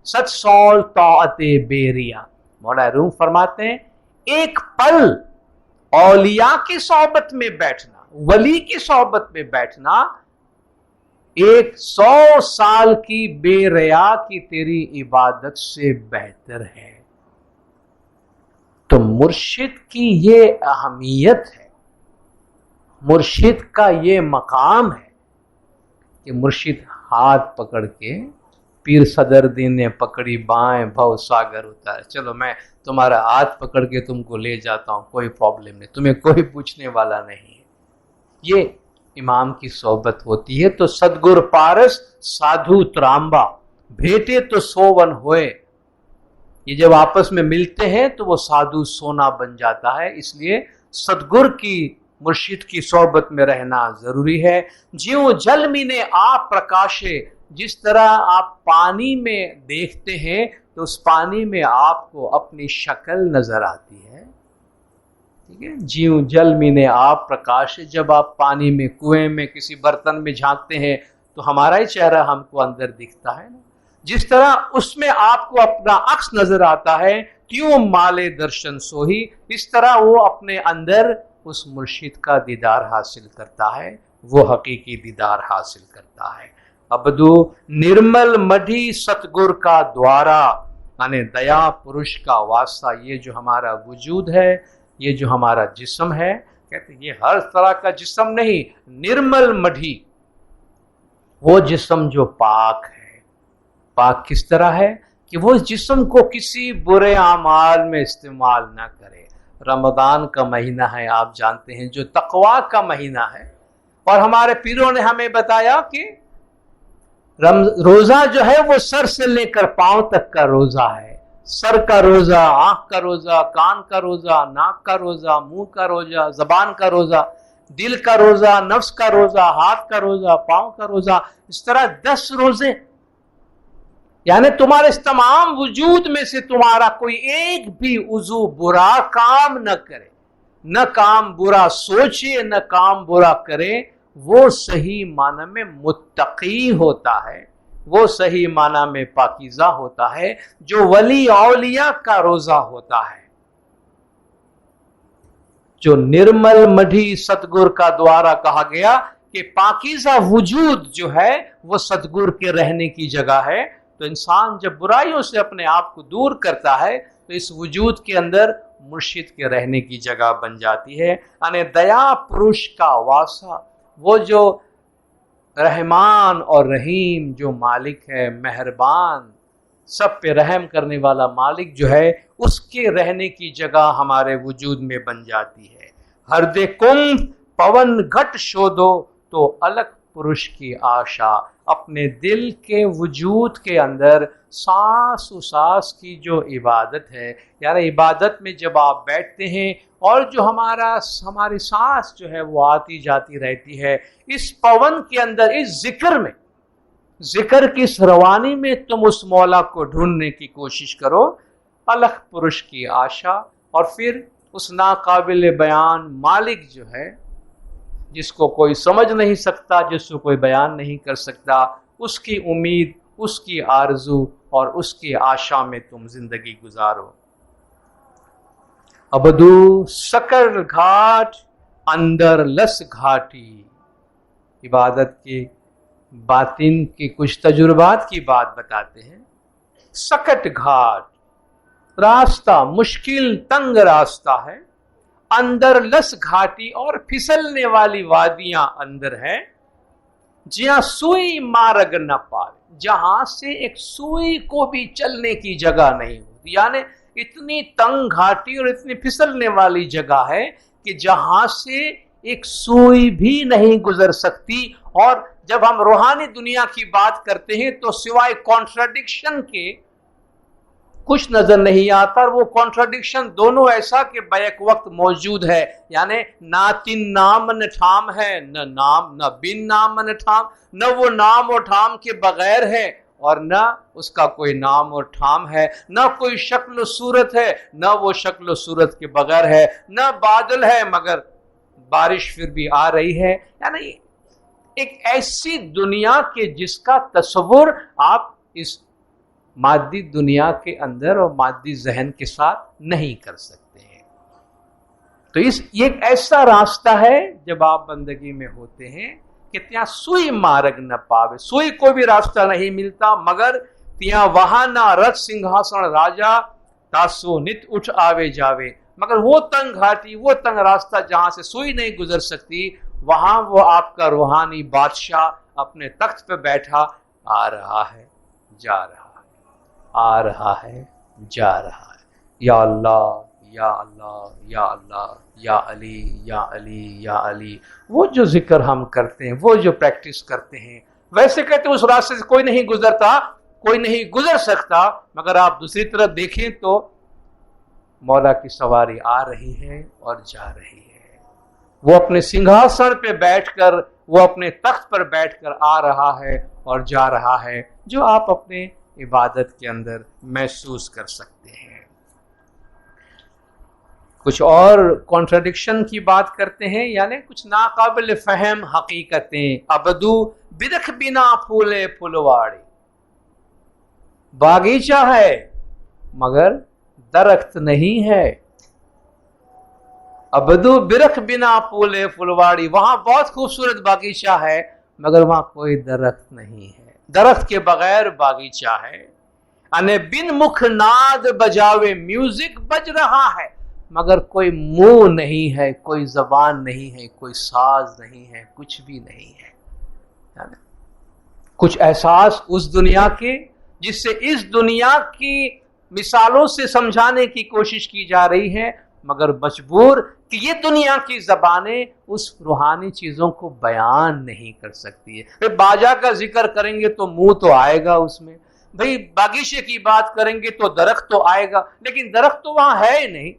100 سال طاعت بیریا. مولا روم فرماتے ہیں ایک پل اولیاء کی صحبت میں بیٹھنا، ولی کی صحبت میں بیٹھنا 100 سال کی بے ریا کی تیری عبادت سے بہتر ہے. تو مرشد کی یہ اہمیت ہے، مرشد کا یہ مقام ہے کہ مرشد ہاتھ پکڑ کے پیر صدر دین نے پکڑی بائیں بھو ساگر اتارے، چلو میں تمہارا ہاتھ پکڑ کے تم کو لے جاتا ہوں، کوئی پرابلم نہیں، تمہیں کوئی پوچھنے والا نہیں ہے. یہ امام کی صحبت ہوتی ہے. تو صدگر پارس سادھو ترامبا بھیٹے تو سوون ہوئے. یہ جب آپس میں ملتے ہیں تو وہ سادھو سونا بن جاتا ہے. اس لیے صدگر کی مرشد کی صحبت میں رہنا ضروری ہے. جیوں جل مینے آپ پرکاشے، جس طرح آپ پانی میں دیکھتے ہیں تو اس پانی میں آپ کو اپنی شکل نظر آتی ہے. ٹھیک ہے، جیوں جل مینے آپ پرکاش. جب آپ پانی میں، کنویں میں، کسی برتن میں جھانکتے ہیں تو ہمارا ہی چہرہ ہم کو اندر دکھتا ہے نا. جس طرح اس میں آپ کو اپنا عکس نظر آتا ہے، تیوں مالے درشن سوہی، اس طرح وہ اپنے اندر اس مرشد کا دیدار حاصل کرتا ہے، وہ حقیقی دیدار حاصل کرتا ہے. ابدو نرمل مڈھی ستگر کا دوارا، یعنی دیا پروش کا واسطہ. یہ جو ہمارا وجود ہے، یہ جو ہمارا جسم ہے، کہتے ہیں یہ ہر طرح کا جسم نہیں، نرمل مڈھی، وہ جسم جو پاک ہے. پاک کس طرح ہے کہ وہ جسم کو کسی برے اعمال میں استعمال نہ کرے. رمضان کا مہینہ ہے، آپ جانتے ہیں، جو تقویٰ کا مہینہ ہے. اور ہمارے پیروں نے ہمیں بتایا کہ روزہ جو ہے وہ سر سے لے کر پاؤں تک کا روزہ ہے. سر کا روزہ، آنکھ کا روزہ، کان کا روزہ، ناک کا روزہ، منہ کا روزہ، زبان کا روزہ، دل کا روزہ، نفس کا روزہ، ہاتھ کا روزہ، پاؤں کا روزہ. اس طرح 10 روزے، یعنی تمہارے اس تمام وجود میں سے تمہارا کوئی ایک بھی عضو برا کام نہ کرے، نہ کام برا سوچے، نہ کام برا کرے. وہ صحیح معنی میں متقی ہوتا ہے، وہ صحیح معنی میں پاکیزہ ہوتا ہے، جو ولی اولیاء کا روزہ ہوتا ہے. جو نرمل مڈھی ستگر کا دوارا کہا گیا کہ پاکیزہ وجود جو ہے وہ ستگر کے رہنے کی جگہ ہے. تو انسان جب برائیوں سے اپنے آپ کو دور کرتا ہے تو اس وجود کے اندر مرشد کے رہنے کی جگہ بن جاتی ہے. یعنی دیا پروش کا واسا، وہ جو رحمان اور رحیم جو مالک ہے، مہربان، سب پہ رحم کرنے والا مالک جو ہے، اس کے رہنے کی جگہ ہمارے وجود میں بن جاتی ہے. ہردے کنف پون گھٹ شودو تو الگ پروش کی آشا. اپنے دل کے وجود کے اندر سانس و سانس کی جو عبادت ہے، یعنی عبادت میں جب آپ بیٹھتے ہیں اور جو ہماری سانس جو ہے وہ آتی جاتی رہتی ہے، اس پون کے اندر، اس ذکر میں، ذکر کی اس روانی میں تم اس مولا کو ڈھونڈنے کی کوشش کرو، الگ پروش کی آشا. اور پھر اس ناقابل بیان مالک جو ہے، جس کو کوئی سمجھ نہیں سکتا، جس کو کوئی بیان نہیں کر سکتا، اس کی امید، اس کی آرزو اور اس کی آشا میں تم زندگی گزارو. ابدو سکر گھاٹ اندر لس گھاٹی. عبادت کے باطن کے کچھ تجربات کی بات بتاتے ہیں. سکٹ گھاٹ، راستہ مشکل تنگ راستہ ہے. اندر لس گھاٹی، اور پھسلنے والی وادیاں اندر ہیں. جہاں سوئی مارگ نہ پائے، جہاں سے ایک سوئی کو بھی چلنے کی جگہ نہیں ہوتی. یعنی اتنی تنگ گھاٹی اور اتنی پھسلنے والی جگہ ہے کہ جہاں سے ایک سوئی بھی نہیں گزر سکتی. اور جب ہم روحانی دنیا کی بات کرتے ہیں تو سوائے کانٹراڈکشن کے کچھ نظر نہیں آتا، اور وہ کانٹرڈکشن دونوں ایسا کہ بیک وقت موجود ہے، یعنی نہ تن نام نہ ٹھام ہے، نہ نام نہ بن نام نہ ٹھام، نہ وہ نام اور ٹھام کے بغیر ہے اور نہ اس کا کوئی نام اور ٹھام ہے، نہ کوئی شکل و صورت ہے نہ وہ شکل و صورت کے بغیر ہے، نہ بادل ہے مگر بارش پھر بھی آ رہی ہے، یعنی ایک ایسی دنیا کے جس کا تصور آپ اس مادی دنیا کے اندر اور مادی ذہن کے ساتھ نہیں کر سکتے ہیں۔ تو یہ ایک ایسا راستہ ہے جب آپ بندگی میں ہوتے ہیں کہ تیاں سوئی مارگ نہ پاوے، سوئی کوئی بھی راستہ نہیں ملتا مگر تیاں وہاں نہ رتھ سنگھاسن راجا تاسو نت اٹھ آوے جاوے، مگر وہ تنگ گھاٹی، وہ تنگ راستہ جہاں سے سوئی نہیں گزر سکتی، وہاں وہ آپ کا روحانی بادشاہ اپنے تخت پہ بیٹھا آ رہا ہے، جا رہا ہے، آ رہا ہے، جا رہا ہے، یا اللہ یا اللہ یا اللہ یا علی یا علی یا علی۔ وہ جو ذکر ہم کرتے ہیں، وہ جو پریکٹس کرتے ہیں، ویسے کہتے ہیں اس راستے سے کوئی نہیں گزرتا، کوئی نہیں گزر سکتا، مگر آپ دوسری طرف دیکھیں تو مولا کی سواری آ رہی ہے اور جا رہی ہے، وہ اپنے سنگھاسن پہ بیٹھ کر، وہ اپنے تخت پر بیٹھ کر آ رہا ہے اور جا رہا ہے، جو آپ اپنے عبادت کے اندر محسوس کر سکتے ہیں۔ کچھ اور کانٹرڈکشن کی بات کرتے ہیں، یعنی کچھ ناقابل فہم حقیقتیں۔ ابدو برکھ بنا پھولے پھلواڑی، باغیچہ ہے مگر درخت نہیں ہے۔ ابدو برکھ بنا پھولے پھلواڑی، وہاں بہت خوبصورت باغیچہ ہے مگر وہاں کوئی درخت نہیں ہے، درخت کے بغیر باغیچہ ہے۔ انے بن مکھ ناد بجاوے، میوزک بج رہا ہے مگر کوئی منہ نہیں ہے، کوئی زبان نہیں ہے، کوئی ساز نہیں ہے، کچھ بھی نہیں ہے۔ کچھ احساس اس دنیا کے جس سے اس دنیا کی مثالوں سے سمجھانے کی کوشش کی جا رہی ہے، مگر مجبور کہ یہ دنیا کی زبانیں اس روحانی چیزوں کو بیان نہیں کر سکتی ہے۔ باجا کا ذکر کریں گے تو منہ تو آئے گا اس میں، بھئی باغیچے کی بات کریں گے تو درخت تو آئے گا، لیکن درخت تو وہاں ہے ہی نہیں،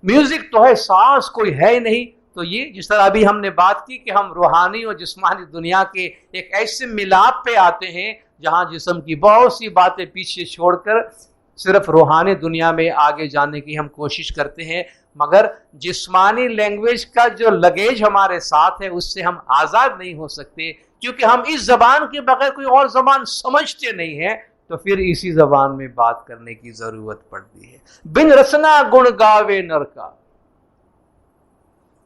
میوزک تو ہے، ساز کوئی ہے ہی نہیں۔ تو یہ جس طرح ابھی ہم نے بات کی کہ ہم روحانی اور جسمانی دنیا کے ایک ایسے ملاپ پہ آتے ہیں جہاں جسم کی بہت سی باتیں پیچھے چھوڑ کر صرف روحانی دنیا میں آگے جانے کی ہم کوشش کرتے ہیں، مگر جسمانی لینگویج کا جو لگیج ہمارے ساتھ ہے اس سے ہم آزاد نہیں ہو سکتے، کیونکہ ہم اس زبان کے بغیر کوئی اور زبان سمجھتے نہیں ہیں، تو پھر اسی زبان میں بات کرنے کی ضرورت پڑتی ہے۔ بن رسنا گن گاوے نر کا،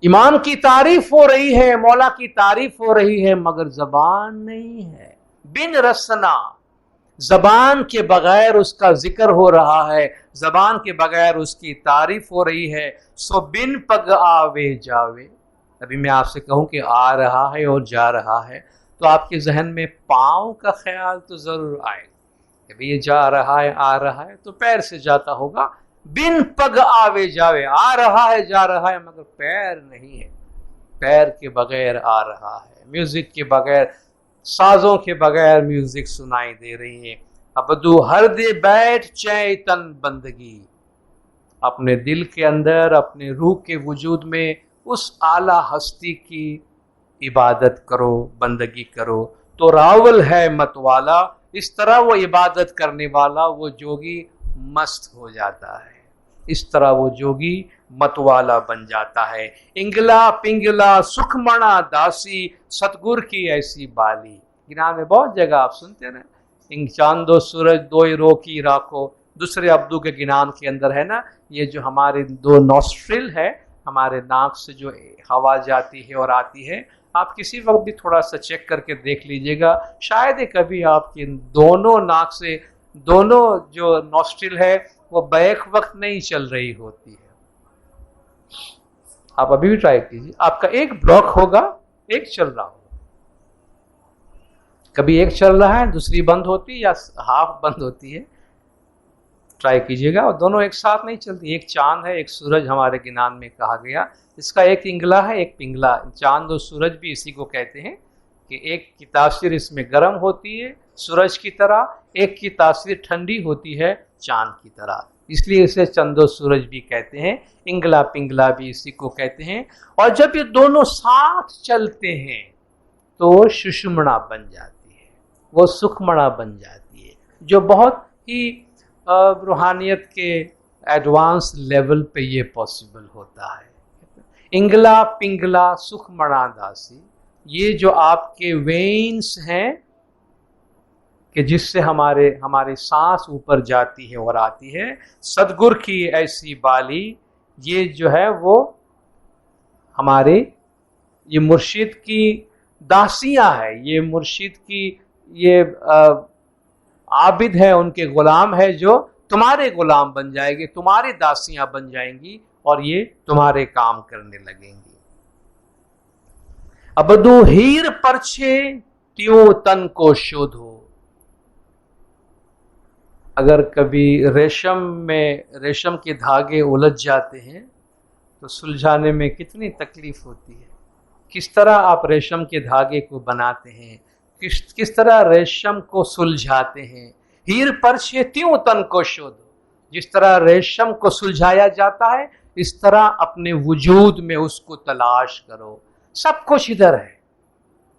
امام کی تعریف ہو رہی ہے، مولا کی تعریف ہو رہی ہے مگر زبان نہیں ہے۔ بن رسنا، زبان کے بغیر اس کا ذکر ہو رہا ہے، زبان کے بغیر اس کی تعریف ہو رہی ہے۔ سو بن پگ آوے جاوے، ابھی میں آپ سے کہوں کہ آ رہا ہے اور جا رہا ہے تو آپ کے ذہن میں پاؤں کا خیال تو ضرور آئے کہ یہ جا رہا ہے، آ رہا ہے تو پیر سے جاتا ہوگا۔ بن پگ آوے جاوے، آ رہا ہے جا رہا ہے مگر پیر نہیں ہے، پیر کے بغیر آ رہا ہے، میوزک کے بغیر، سازوں کے بغیر میوزک سنائی دے رہی ہے۔ ابدو ہر دے بیٹھ چے تن بندگی، اپنے دل کے اندر، اپنے روح کے وجود میں اس اعلیٰ ہستی کی عبادت کرو، بندگی کرو تو راول ہے مت والا، اس طرح وہ عبادت کرنے والا، وہ جوگی مست ہو جاتا ہے، اس طرح وہ جوگی متوالا بن جاتا ہے۔ انگلا پنگلا سکھ منا داسی، ستگر کی ایسی بالی، گنا میں بہت جگہ آپ سنتے نا، چاندو سورج دوئی رو کی راکھو، دوسرے ابدو کے گنان کے اندر ہے نا، یہ جو ہمارے دو نوسٹرل ہے، ہمارے ناک سے جو ہوا جاتی ہے اور آتی ہے، آپ کسی وقت بھی تھوڑا سا چیک کر کے دیکھ لیجئے گا، شاید کبھی آپ کے دونوں ناک سے، دونوں جو نوسٹرل ہے وہ بیک وقت نہیں چل رہی ہوتی ہے۔ آپ ابھی بھی ٹرائی کیجیے، آپ کا ایک بلاک ہوگا، ایک چل رہا ہوگا، کبھی ایک چل رہا ہے دوسری بند ہوتی یا ہاف بند ہوتی ہے، ٹرائی کیجیے گا، اور دونوں ایک ساتھ نہیں چلتی۔ ایک چاند ہے، ایک سورج ہمارے گنان میں کہا گیا، اس کا ایک انگلا ہے ایک پنگلا، چاند اور سورج بھی اسی کو کہتے ہیں کہ ایک کی تاثیر اس میں گرم ہوتی ہے سورج کی طرح، ایک کی تاثیر ٹھنڈی ہوتی ہے چاند کی طرح، اس لیے اسے چند و سورج بھی کہتے ہیں، انگلا پنگلا بھی اسی کو کہتے ہیں۔ اور جب یہ دونوں ساتھ چلتے ہیں تو وہ سشمنا بن جاتی ہے، وہ سکھمنا بن جاتی ہے، جو بہت ہی روحانیت کے ایڈوانس لیول پہ یہ پاسبل ہوتا ہے۔ انگلا پنگلا سکھمنا داسی، یہ جو آپ کے وینس ہیں کہ جس سے ہماری سانس اوپر جاتی ہے اور آتی ہے، صدگور کی ایسی بالی، یہ جو ہے وہ ہمارے یہ مرشد کی داسیاں ہے، یہ مرشد کی یہ عابد ہے، ان کے غلام ہے جو تمہارے غلام بن جائیں گے، تمہاری داسیاں بن جائیں گی اور یہ تمہارے کام کرنے لگیں گی۔ ابدو ہیر پرچھے تیوں تن کو شودھو، اگر کبھی ریشم کے دھاگے الجھ جاتے ہیں تو سلجھانے میں کتنی تکلیف ہوتی ہے، کس طرح آپ ریشم کے دھاگے کو بناتے ہیں، کس طرح ریشم کو سلجھاتے ہیں۔ ہیر پرچھے تیوں تن کو شودھو، جس طرح ریشم کو سلجھایا جاتا ہے اس طرح اپنے وجود میں اس کو تلاش کرو، سب کچھ ادھر ہے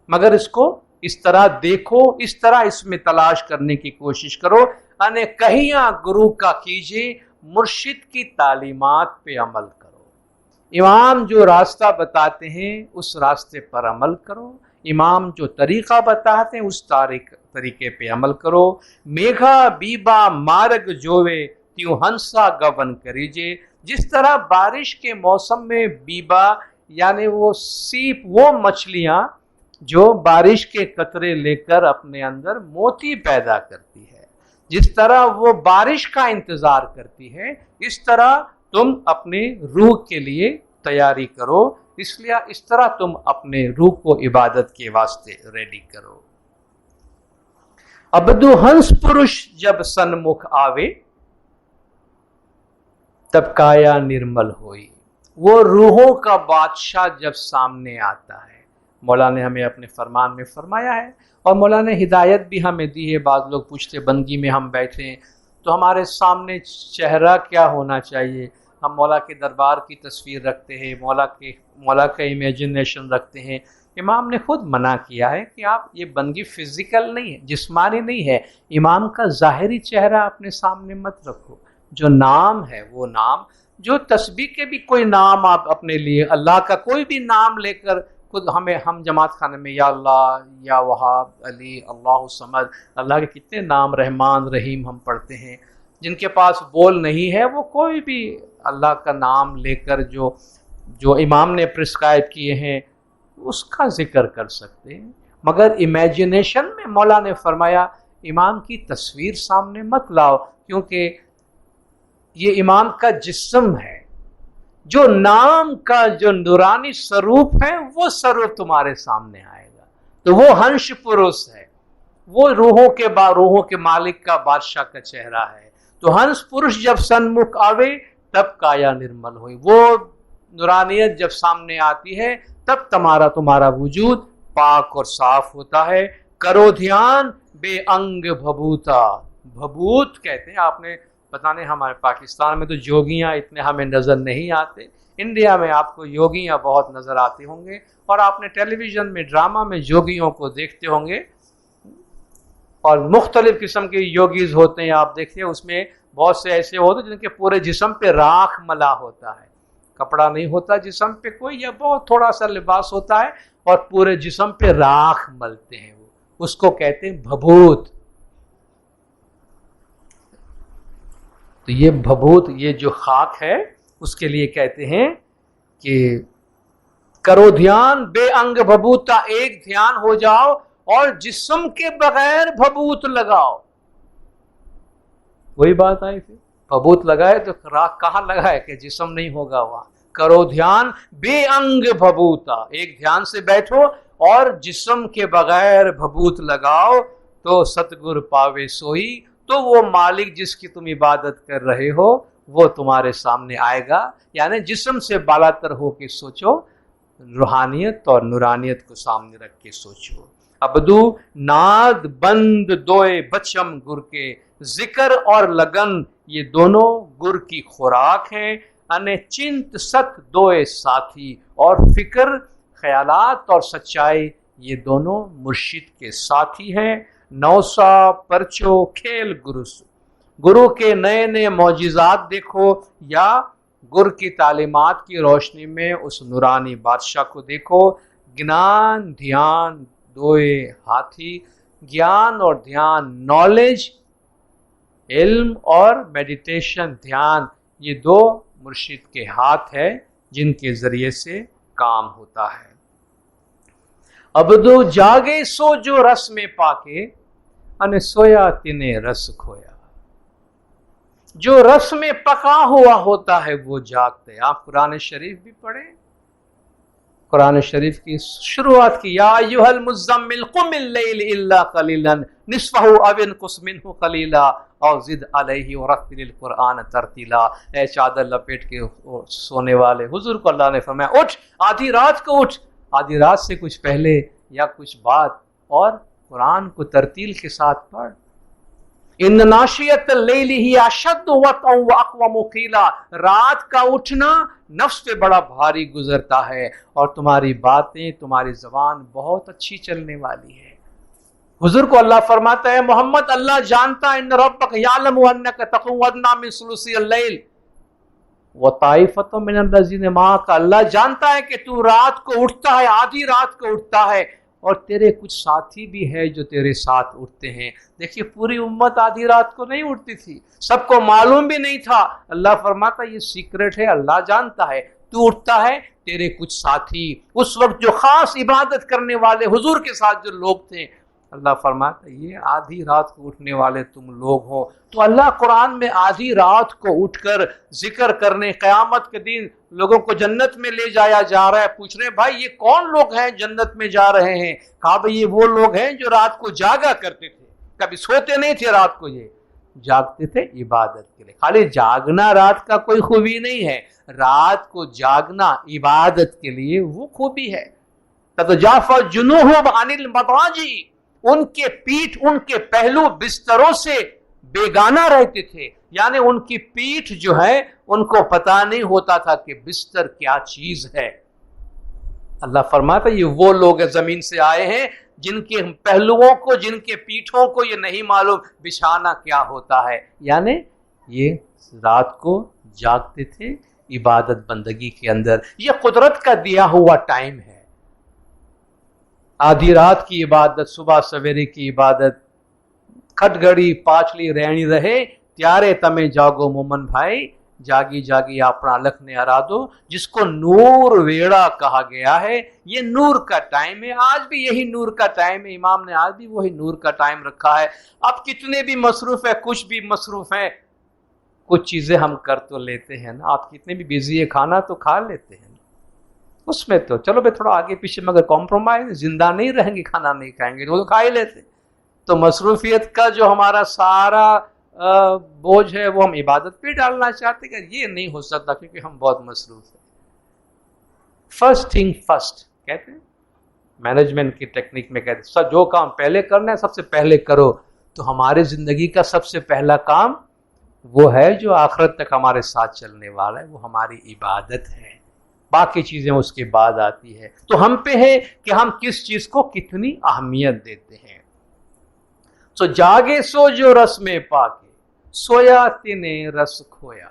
مگر اس کو اس طرح دیکھو، اس طرح اس میں تلاش کرنے کی کوشش کرو، انے کہیاں گرو کا کیجیے، مرشد کی تعلیمات پہ عمل کرو۔ امام جو راستہ بتاتے ہیں اس راستے پر عمل کرو، امام جو طریقہ بتاتے ہیں اس طریقے پہ عمل کرو۔ میگھا بیبا مارگ جووے تیوں ہنسا گون کریجے، جس طرح بارش کے موسم میں بیبا یعنی وہ سیپ، وہ مچھلیاں جو بارش کے قطرے لے کر اپنے اندر موتی پیدا کرتی ہے، جس طرح وہ بارش کا انتظار کرتی ہے، اس طرح تم اپنے روح کے لیے تیاری کرو، اس طرح تم اپنے روح کو عبادت کے واسطے ریڈی کرو۔ ابدو ہنس پرش جب سنمکھ آوے تب کایا نرمل ہوئی، وہ روحوں کا بادشاہ جب سامنے آتا ہے۔ مولانا نے ہمیں اپنے فرمان میں فرمایا ہے اور مولانا نے ہدایت بھی ہمیں دی ہے۔ بعض لوگ پوچھتے بندگی میں ہم بیٹھے ہیں تو ہمارے سامنے چہرہ کیا ہونا چاہیے، ہم مولا کے دربار کی تصویر رکھتے ہیں، مولا کا امیجنیشن رکھتے ہیں۔ امام نے خود منع کیا ہے کہ آپ یہ بندگی فزیکل نہیں ہے، جسمانی نہیں ہے، امام کا ظاہری چہرہ اپنے سامنے مت رکھو، جو نام ہے وہ نام، جو تسبیح کے بھی کوئی نام آپ اپنے لیے اللہ کا کوئی بھی نام لے کر خود ہم جماعت خانے میں یا اللہ یا وہاب علی اللہ صمد، اللہ کے کتنے نام رحمان رحیم ہم پڑھتے ہیں، جن کے پاس بول نہیں ہے وہ کوئی بھی اللہ کا نام لے کر جو امام نے پرسکرائب کیے ہیں اس کا ذکر کر سکتے ہیں، مگر امیجنیشن میں مولا نے فرمایا امام کی تصویر سامنے مت لاؤ، کیونکہ یہ امام کا جسم ہے، جو نام کا جو نورانی سروپ ہے وہ سروپ تمہارے سامنے آئے گا، تو وہ ہنش پرس ہے، وہ روحوں کے مالک کا بادشاہ کا چہرہ ہے۔ تو ہنس پرش جب سنمکھ آوے تب کایا نرمل ہوئی، وہ نورانیت جب سامنے آتی ہے تب تمہارا وجود پاک اور صاف ہوتا ہے۔ کرو دھیان بے انگ بھبوتا، بھبوت کہتے ہیں، آپ نے پتہ نہیں ہمارے پاکستان میں تو جوگیاں اتنے ہمیں نظر نہیں آتے، انڈیا میں آپ کو یوگیاں بہت نظر آتے ہوں گے، اور آپ نے ٹیلی ویژن میں ڈرامہ میں جوگیوں کو دیکھتے ہوں گے، اور مختلف قسم کے یوگیز ہوتے ہیں، آپ دیکھتے ہیں اس میں بہت سے ایسے ہوتے ہیں جن کے پورے جسم پہ راکھ ملا ہوتا ہے، کپڑا نہیں ہوتا جسم پہ کوئی، یا بہت تھوڑا سا لباس ہوتا ہے اور پورے جسم پہ راکھ ملتے ہیں، وہ اس کو کہتے ہیں بھبوت۔ تو یہ بھبوت، یہ جو خاک ہے اس کے لیے کہتے ہیں کہ کرو دھیان بے انگ بھبوتا، ایک دھیان ہو جاؤ اور جسم کے بغیر بھبوت لگاؤ۔ وہی بات آئی پھر، بھبوت لگائے تو راکھ کہاں لگائے کہ جسم نہیں ہوگا وہاں۔ کرو دھیان بے انگ بھبوتا، ایک دھیان سے بیٹھو اور جسم کے بغیر بھبوت لگاؤ تو ستگر پاوے سوئی، تو وہ مالک جس کی تم عبادت کر رہے ہو وہ تمہارے سامنے آئے گا۔ یعنی جسم سے بالا تر ہو کے سوچو، روحانیت اور نورانیت کو سامنے رکھ کے سوچو۔ ابدو ناد بند دوئے بچم گر کے، ذکر اور لگن یہ دونوں گر کی خوراک ہیں، ان چنت ست دوئے ساتھی، اور فکر، خیالات اور سچائی یہ دونوں مرشد کے ساتھی ہیں۔ نوسا پرچو کھیل گروس، گرو کے نئے نئے معجزات دیکھو یا گر کی تعلیمات کی روشنی میں اس نورانی بادشاہ کو دیکھو۔ گیان دھیان دوئے ہاتھی، گیان اور دھیان، نالج، علم اور میڈیٹیشن، دھیان، یہ دو مرشد کے ہاتھ ہے جن کے ذریعے سے کام ہوتا ہے۔ ابدو جاگے سو جو رس میں پاکے، ان سویا تنے رس کھویا۔ جو رس میں پکا ہوا ہوتا ہے وہ جاگتے۔ آپ قرآن شریف بھی پڑھیں، قرآن شریف کی شروعات کی، یا ایھا المزمل قم اللیل الا قلیلا نصفہ او انقص منہ قلیلا او زد علیہ ورتل القرآن ترتیلا۔ اے چادر لپیٹ کے سونے والے، حضور کو اللہ نے فرمایا اٹھ، آدھی رات کو اٹھ، آدھی رات سے کچھ پہلے یا کچھ بعد، اور قرآن کو ترتیل کے ساتھ پڑھ۔ ان ناشیت اللیل ہی اشد وطئا واقوم قیلا، رات کا اٹھنا نفس پہ بڑا بھاری گزرتا ہے، اور تمہاری باتیں، تمہاری زبان بہت اچھی چلنے والی ہے۔ حضور کو اللہ فرماتا ہے محمد، اللہ جانتا ہے، ان ربک یعلم انک تقوم ادنی من ثلثی اللیل وطائفۃ من الذین معک، اللہ جانتا ہے کہ تو رات کو اٹھتا ہے، آدھی رات کو اٹھتا ہے، اور تیرے کچھ ساتھی بھی ہے جو تیرے ساتھ اٹھتے ہیں۔ دیکھیے پوری امت آدھی رات کو نہیں اٹھتی تھی، سب کو معلوم بھی نہیں تھا۔ اللہ فرماتا یہ سیکرٹ ہے، اللہ جانتا ہے، تو اٹھتا ہے، تیرے کچھ ساتھی اس وقت جو خاص عبادت کرنے والے حضور کے ساتھ جو لوگ تھے، اللہ فرماتا یہ آدھی رات کو اٹھنے والے تم لوگ ہو۔ تو اللہ قرآن میں آدھی رات کو اٹھ کر ذکر کرنے، قیامت کے دن لوگوں کو جنت میں لے جایا جا رہا ہے، پوچھ رہے ہیں بھائی یہ کون لوگ ہیں جنت میں جا رہے ہیں؟ کہا بھائی یہ وہ لوگ ہیں جو رات کو جاگا کرتے تھے، کبھی سوتے نہیں تھے، رات کو یہ جاگتے تھے عبادت کے لیے۔ خالی جاگنا رات کا کوئی خوبی نہیں ہے، رات کو جاگنا عبادت کے لیے وہ خوبی ہے۔ تتجافی جنوبہم عن المضاجع، ان کے پیٹھ، ان کے پہلو بستروں سے بیگانہ رہتے تھے، یعنی ان کی پیٹھ جو ہے ان کو پتا نہیں ہوتا تھا کہ بستر کیا چیز ہے۔ اللہ فرماتا یہ وہ لوگ زمین سے آئے ہیں جن کے پہلوؤں کو، جن کے پیٹھوں کو یہ نہیں معلوم بچھانا کیا ہوتا ہے، یعنی یہ رات کو جاگتے تھے عبادت بندگی کے اندر۔ یہ قدرت کا دیا ہوا ٹائم ہے، آدھی رات کی عبادت، صبح سویرے کی عبادت، کھٹ گھڑی پاچلی رہنی رہے تیارے تمہیں جاگو مومن بھائی، جاگی جاگی اپنا لکھنے ارادو، جس کو نور ویڑا کہا گیا ہے۔ یہ نور کا ٹائم ہے، آج بھی یہی نور کا ٹائم ہے، امام نے آج بھی وہی نور کا ٹائم رکھا ہے۔ اب کتنے بھی مصروف ہے، کچھ بھی مصروف ہے، کچھ چیزیں ہم کر تو لیتے ہیں نا، آپ کتنے بھی بیزی ہے، کھانا تو کھا لیتے ہیں، اس میں تو چلو بھائی تھوڑا آگے پیچھے مگر کمپرومائز، زندہ نہیں رہیں گے، کھانا نہیں کھائیں گے، وہ تو کھا ہی لیتے۔ تو مصروفیت کا جو ہمارا سارا بوجھ ہے وہ ہم عبادت پہ ڈالنا چاہتے ہیں، کہ یہ نہیں ہو سکتا کیونکہ ہم بہت مصروف ہیں۔ فرسٹ تھنگ فرسٹ کہتے ہیں، مینجمنٹ کی ٹیکنیک میں کہتے ہیں جو کام پہلے کرنا ہے سب سے پہلے کرو۔ تو ہمارے زندگی کا سب سے پہلا کام وہ ہے جو آخرت تک ہمارے ساتھ چلنے والا ہے، وہ ہماری عبادت ہے، باقی چیزیں اس کے بعد آتی ہے۔ تو ہم پہ ہے کہ ہم کس چیز کو کتنی اہمیت دیتے ہیں۔ سو جاگے سو جو رس میں پاکے، سویا تینے رس کھویا۔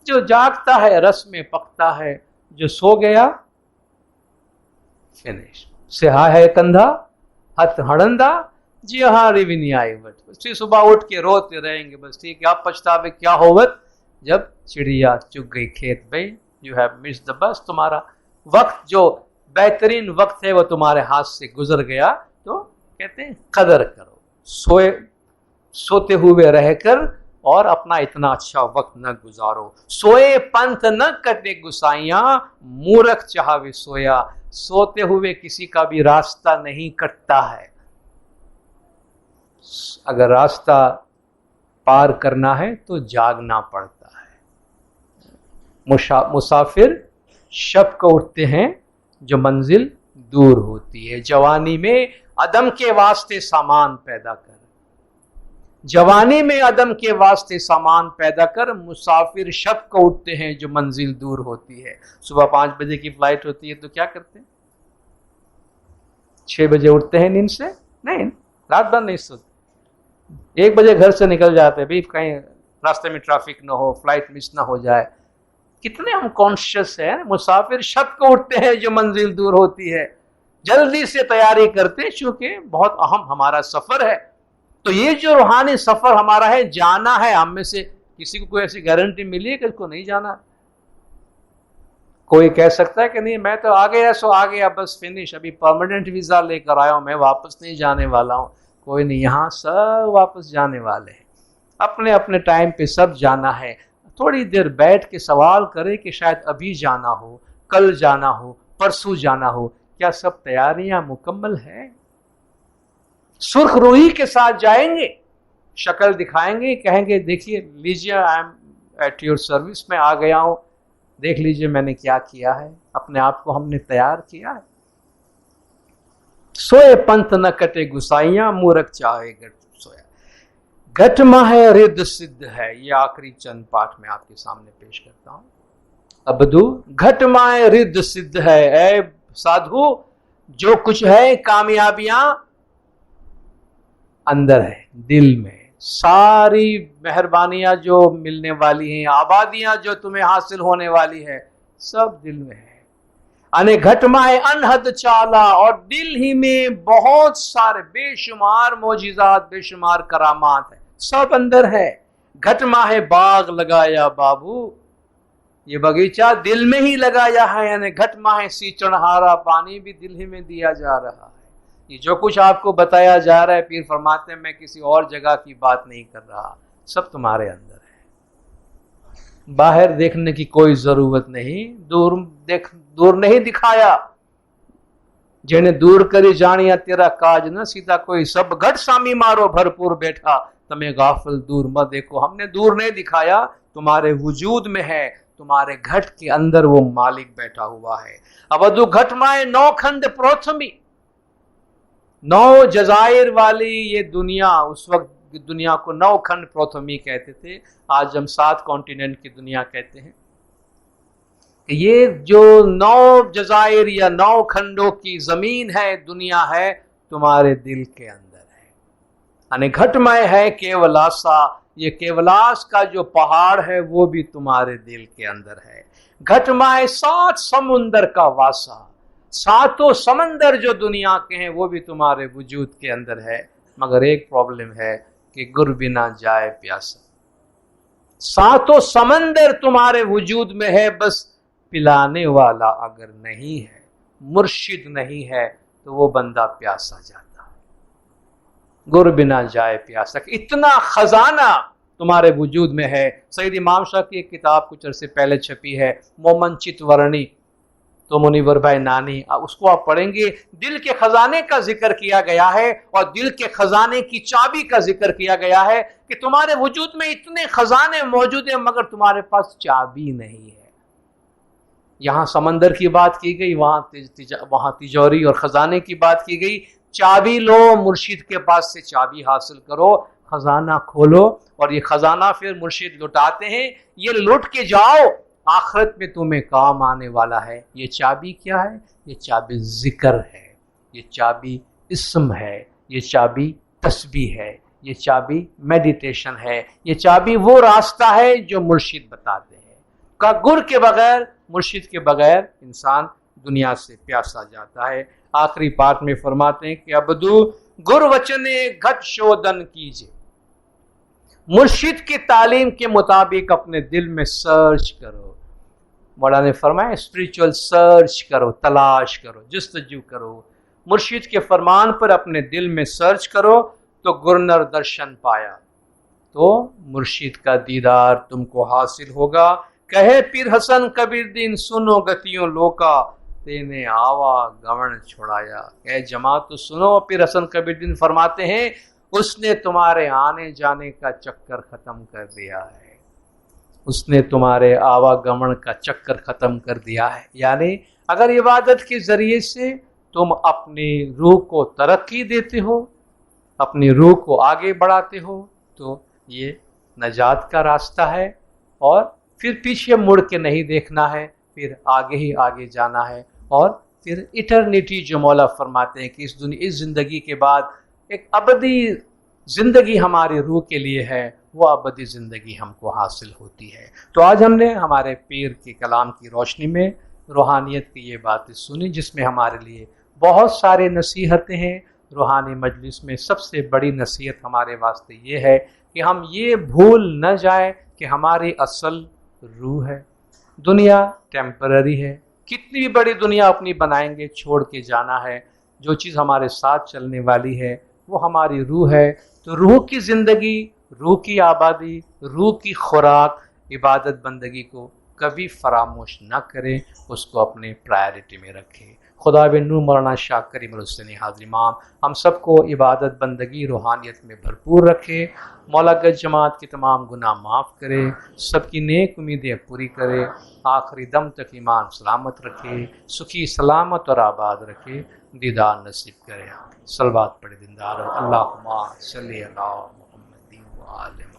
جو جاگتا ہے رس میں پکتا ہے، جو سو گیا فنش۔ سہا ہے کندھا ہتھ ہڑندا، جی ہاں ریونی آئی وٹ، بس صبح اٹھ کے روتے رہیں گے، بس ٹھیک ہے اب پچھتاوے کیا ہوت جب چڑیا چگ گئی کھیت بھائی، یو ہیو مس دا بس، تمہارا وقت جو بہترین وقت ہے وہ تمہارے ہاتھ سے گزر گیا۔ تو کہتے ہیں قدر کرو، سوتے ہوئے رہ کر اور اپنا اتنا اچھا وقت نہ گزارو۔ سوئے پنتھ نہ کٹے گسائیاں، مورکھ چاہوے سویا۔ سوتے ہوئے کسی کا بھی راستہ نہیں کٹتا ہے، اگر راستہ پار کرنا ہے تو جاگنا پڑتا ہے۔ مسافر شب کو اٹھتے ہیں جو منزل دور ہوتی ہے۔ جوانی میں عدم کے واسطے سامان پیدا کر، جوانی میں عدم کے واسطے سامان پیدا کر۔ مسافر شب کو اٹھتے ہیں جو منزل دور ہوتی ہے۔ صبح 5 بجے کی فلائٹ ہوتی ہے تو کیا کرتے ہیں؟ 6 بجے اٹھتے ہیں نیند سے؟ نہیں، رات بھر نہیں سوتے، 1 بجے گھر سے نکل جاتے ہیں، بھی کہیں راستے میں ٹریفک نہ ہو، فلائٹ مس نہ ہو جائے۔ کتنے ہم کانشیس ہیں۔ مسافر شب کو اٹھتے ہیں جو منزل دور ہوتی ہے، جلدی سے تیاری کرتے ہیں چونکہ بہت اہم ہمارا سفر ہے۔ تو یہ جو روحانی سفر ہمارا ہے، جانا ہے۔ ہم میں سے کسی کو کوئی ایسی گارنٹی ملی ہے کہ اس کو نہیں جانا؟ کوئی کہہ سکتا ہے کہ نہیں میں تو آ گیا سو آ گیا، بس فنش، ابھی پرماننٹ ویزا لے کر آیا ہوں، میں واپس نہیں جانے والا ہوں؟ کوئی نہیں، یہاں سب واپس جانے والے ہیں، اپنے اپنے ٹائم پہ سب جانا ہے۔ تھوڑی دیر بیٹھ کے سوال کرے کہ شاید ابھی جانا ہو، کل جانا ہو، پرسوں جانا ہو، کیا سب تیاریاں مکمل ہیں؟ سرخ روئی کے ساتھ جائیں گے، شکل دکھائیں گے، کہیں گے دیکھیے لیجیے I am at your service, میں آ گیا ہوں، دیکھ لیجیے میں نے کیا کیا ہے۔ اپنے آپ کو ہم نے تیار کیا ہے۔ سوئے پنت نہ کٹے گسائیاں، مورکھ چاہے گھٹ سویا، گھٹ ماہ رد سدھ ہے۔ یہ آخری چند پاٹ میں آپ کے سامنے پیش کرتا ہوں۔ ابدو گھٹ ماہ رد سدھ ہے، اے سادھو جو کچھ ہے کامیابیاں اندر ہے، دل میں۔ ساری مہربانیاں جو ملنے والی ہیں، آبادیاں جو تمہیں حاصل ہونے والی ہے، سب دل میں ہے۔ انے گھٹ مائے انحد چالا، اور دل ہی میں بہت سارے بے شمار معجزات، بے شمار کرامات ہیں، سب اندر ہے۔ گھٹ ماہ باغ لگایا بابو، یہ باغیچہ دل میں ہی لگایا ہے، یعنی گھٹ ماہ سی چڑھارا، پانی بھی دل ہی میں دیا جا رہا ہے۔ یہ جو کچھ آپ کو بتایا جا رہا ہے، پیر فرماتے ہیں میں کسی اور جگہ کی بات نہیں کر رہا، سب تمہارے اندر ہے۔ باہر دیکھنے کی کوئی ضرورت نہیں، دور نہیں دکھایا، جنہیں دور کری جانیا تیرا کاج نہ سیدھا کوئی، سب گھٹ سامی مارو بھرپور بیٹھا، تمہیں غافل دور مت دیکھو۔ ہم نے دور نہیں دکھایا، تمہارے وجود میں ہے، تمہارے گھٹ کے اندر وہ مالک بیٹھا ہوا ہے۔ ابدو گھٹ مائے 9 کھنڈ پروتھمی، 9 جزائر والی یہ دنیا، اس وقت دنیا کو 9 کھنڈ پروتھمی کہتے تھے، آج ہم 7 کانٹیننٹ کی دنیا کہتے ہیں۔ یہ جو 9 جزائر یا 9 کھنڈوں کی زمین ہے، دنیا ہے، تمہارے دل کے اندر ہے۔ یعنی گھٹ مائے ہے کیولاسا، یہ کیولاس کا جو پہاڑ ہے وہ بھی تمہارے دل کے اندر ہے۔ گھٹ مائے 7 سمندر کا واسا، 7 سمندر جو دنیا کے ہیں وہ بھی تمہارے وجود کے اندر ہے، مگر ایک پرابلم ہے کہ گر بنا جائے پیاسا۔ 7 سمندر تمہارے وجود میں ہے، بس پلانے والا اگر نہیں ہے، مرشد نہیں ہے، تو وہ بندہ پیاسا جاتا ہے، گر بنا جائے پیاسا۔ اتنا خزانہ تمہارے وجود میں ہے۔ سید امام شاہ کی ایک کتاب کچھ عرصے پہلے چھپی ہے، مومن چت ورنی، تو منیور بھائی نانی، اس کو آپ پڑھیں گے، دل کے خزانے کا ذکر کیا گیا ہے، اور دل کے خزانے کی چابی کا ذکر کیا گیا ہے کہ تمہارے وجود میں اتنے خزانے موجود ہیں مگر تمہارے پاس چابی نہیں ہے۔ یہاں سمندر کی بات کی گئی، وہاں تجوری اور خزانے کی بات کی گئی۔ چابی لو، مرشد کے پاس سے چابی حاصل کرو، خزانہ کھولو، اور یہ خزانہ پھر مرشد لٹاتے ہیں، یہ لٹ کے جاؤ، آخرت میں تمہیں کام آنے والا ہے۔ یہ چابی کیا ہے؟ یہ چابی ذکر ہے، یہ چابی اسم ہے، یہ چابی تسبیح ہے، یہ چابی میڈیٹیشن ہے، یہ چابی وہ راستہ ہے جو مرشد بتاتے ہیں۔ کا گر کے بغیر، مرشد کے بغیر انسان دنیا سے پیاسا جاتا ہے۔ آخری پارٹ میں فرماتے ہیں کہ ابدو گر وچنے گھٹ شودن کیجئے، مرشد کی تعلیم کے مطابق اپنے دل میں سرچ کرو۔ مولانا نے فرمایا اسپریچول سرچ کرو، تلاش کرو، جستجو کرو، مرشد کے فرمان پر اپنے دل میں سرچ کرو تو گرنر درشن پایا، تو مرشد کا دیدار تم کو حاصل ہوگا۔ کہے پیر حسن کبیر دین سنو گتیوں لوکا، تینے آوا گون چھڑایا۔ اے جماعت تو سنو، پیر حسن کبیر دین فرماتے ہیں اس نے تمہارے آنے جانے کا چکر ختم کر دیا ہے، اس نے تمہارے آواگمن کا چکر ختم کر دیا ہے۔ یعنی اگر عبادت کے ذریعے سے تم اپنی روح کو ترقی دیتے ہو، اپنی روح کو آگے بڑھاتے ہو، تو یہ نجات کا راستہ ہے، اور پھر پیچھے مڑ کے نہیں دیکھنا ہے، پھر آگے ہی آگے جانا ہے، اور پھر ایٹرنیٹی جو مولا فرماتے ہیں کہ اس زندگی کے بعد ایک ابدی زندگی ہماری روح کے لیے ہے، وہ ابدی زندگی ہم کو حاصل ہوتی ہے۔ تو آج ہم نے ہمارے پیر کے کلام کی روشنی میں روحانیت کی یہ باتیں سنی، جس میں ہمارے لیے بہت سارے نصیحتیں ہیں۔ روحانی مجلس میں سب سے بڑی نصیحت ہمارے واسطے یہ ہے کہ ہم یہ بھول نہ جائیں کہ ہماری اصل روح ہے۔ دنیا ٹیمپرری ہے، کتنی بھی بڑی دنیا اپنی بنائیں گے، چھوڑ کے جانا ہے۔ جو چیز ہمارے ساتھ چلنے والی ہے وہ ہماری روح ہے۔ تو روح کی زندگی، روح کی آبادی، روح کی خوراک، عبادت بندگی کو کبھی فراموش نہ کریں، اس کو اپنے پرائرٹی میں رکھیں۔ خدا بن نور مولانا شاہ کریم الحسینی حاضر امام ہم سب کو عبادت بندگی روحانیت میں بھرپور رکھے، مولا گنج جماعت کے تمام گناہ معاف کرے، سب کی نیک امیدیں پوری کرے، آخری دم تک ایمان سلامت رکھے، سکھی سلامت اور آباد رکھے، دیدار نصیب کرے۔ صلوات پڑھے دیندار، اللہم صلی علی محمد و آل محمد۔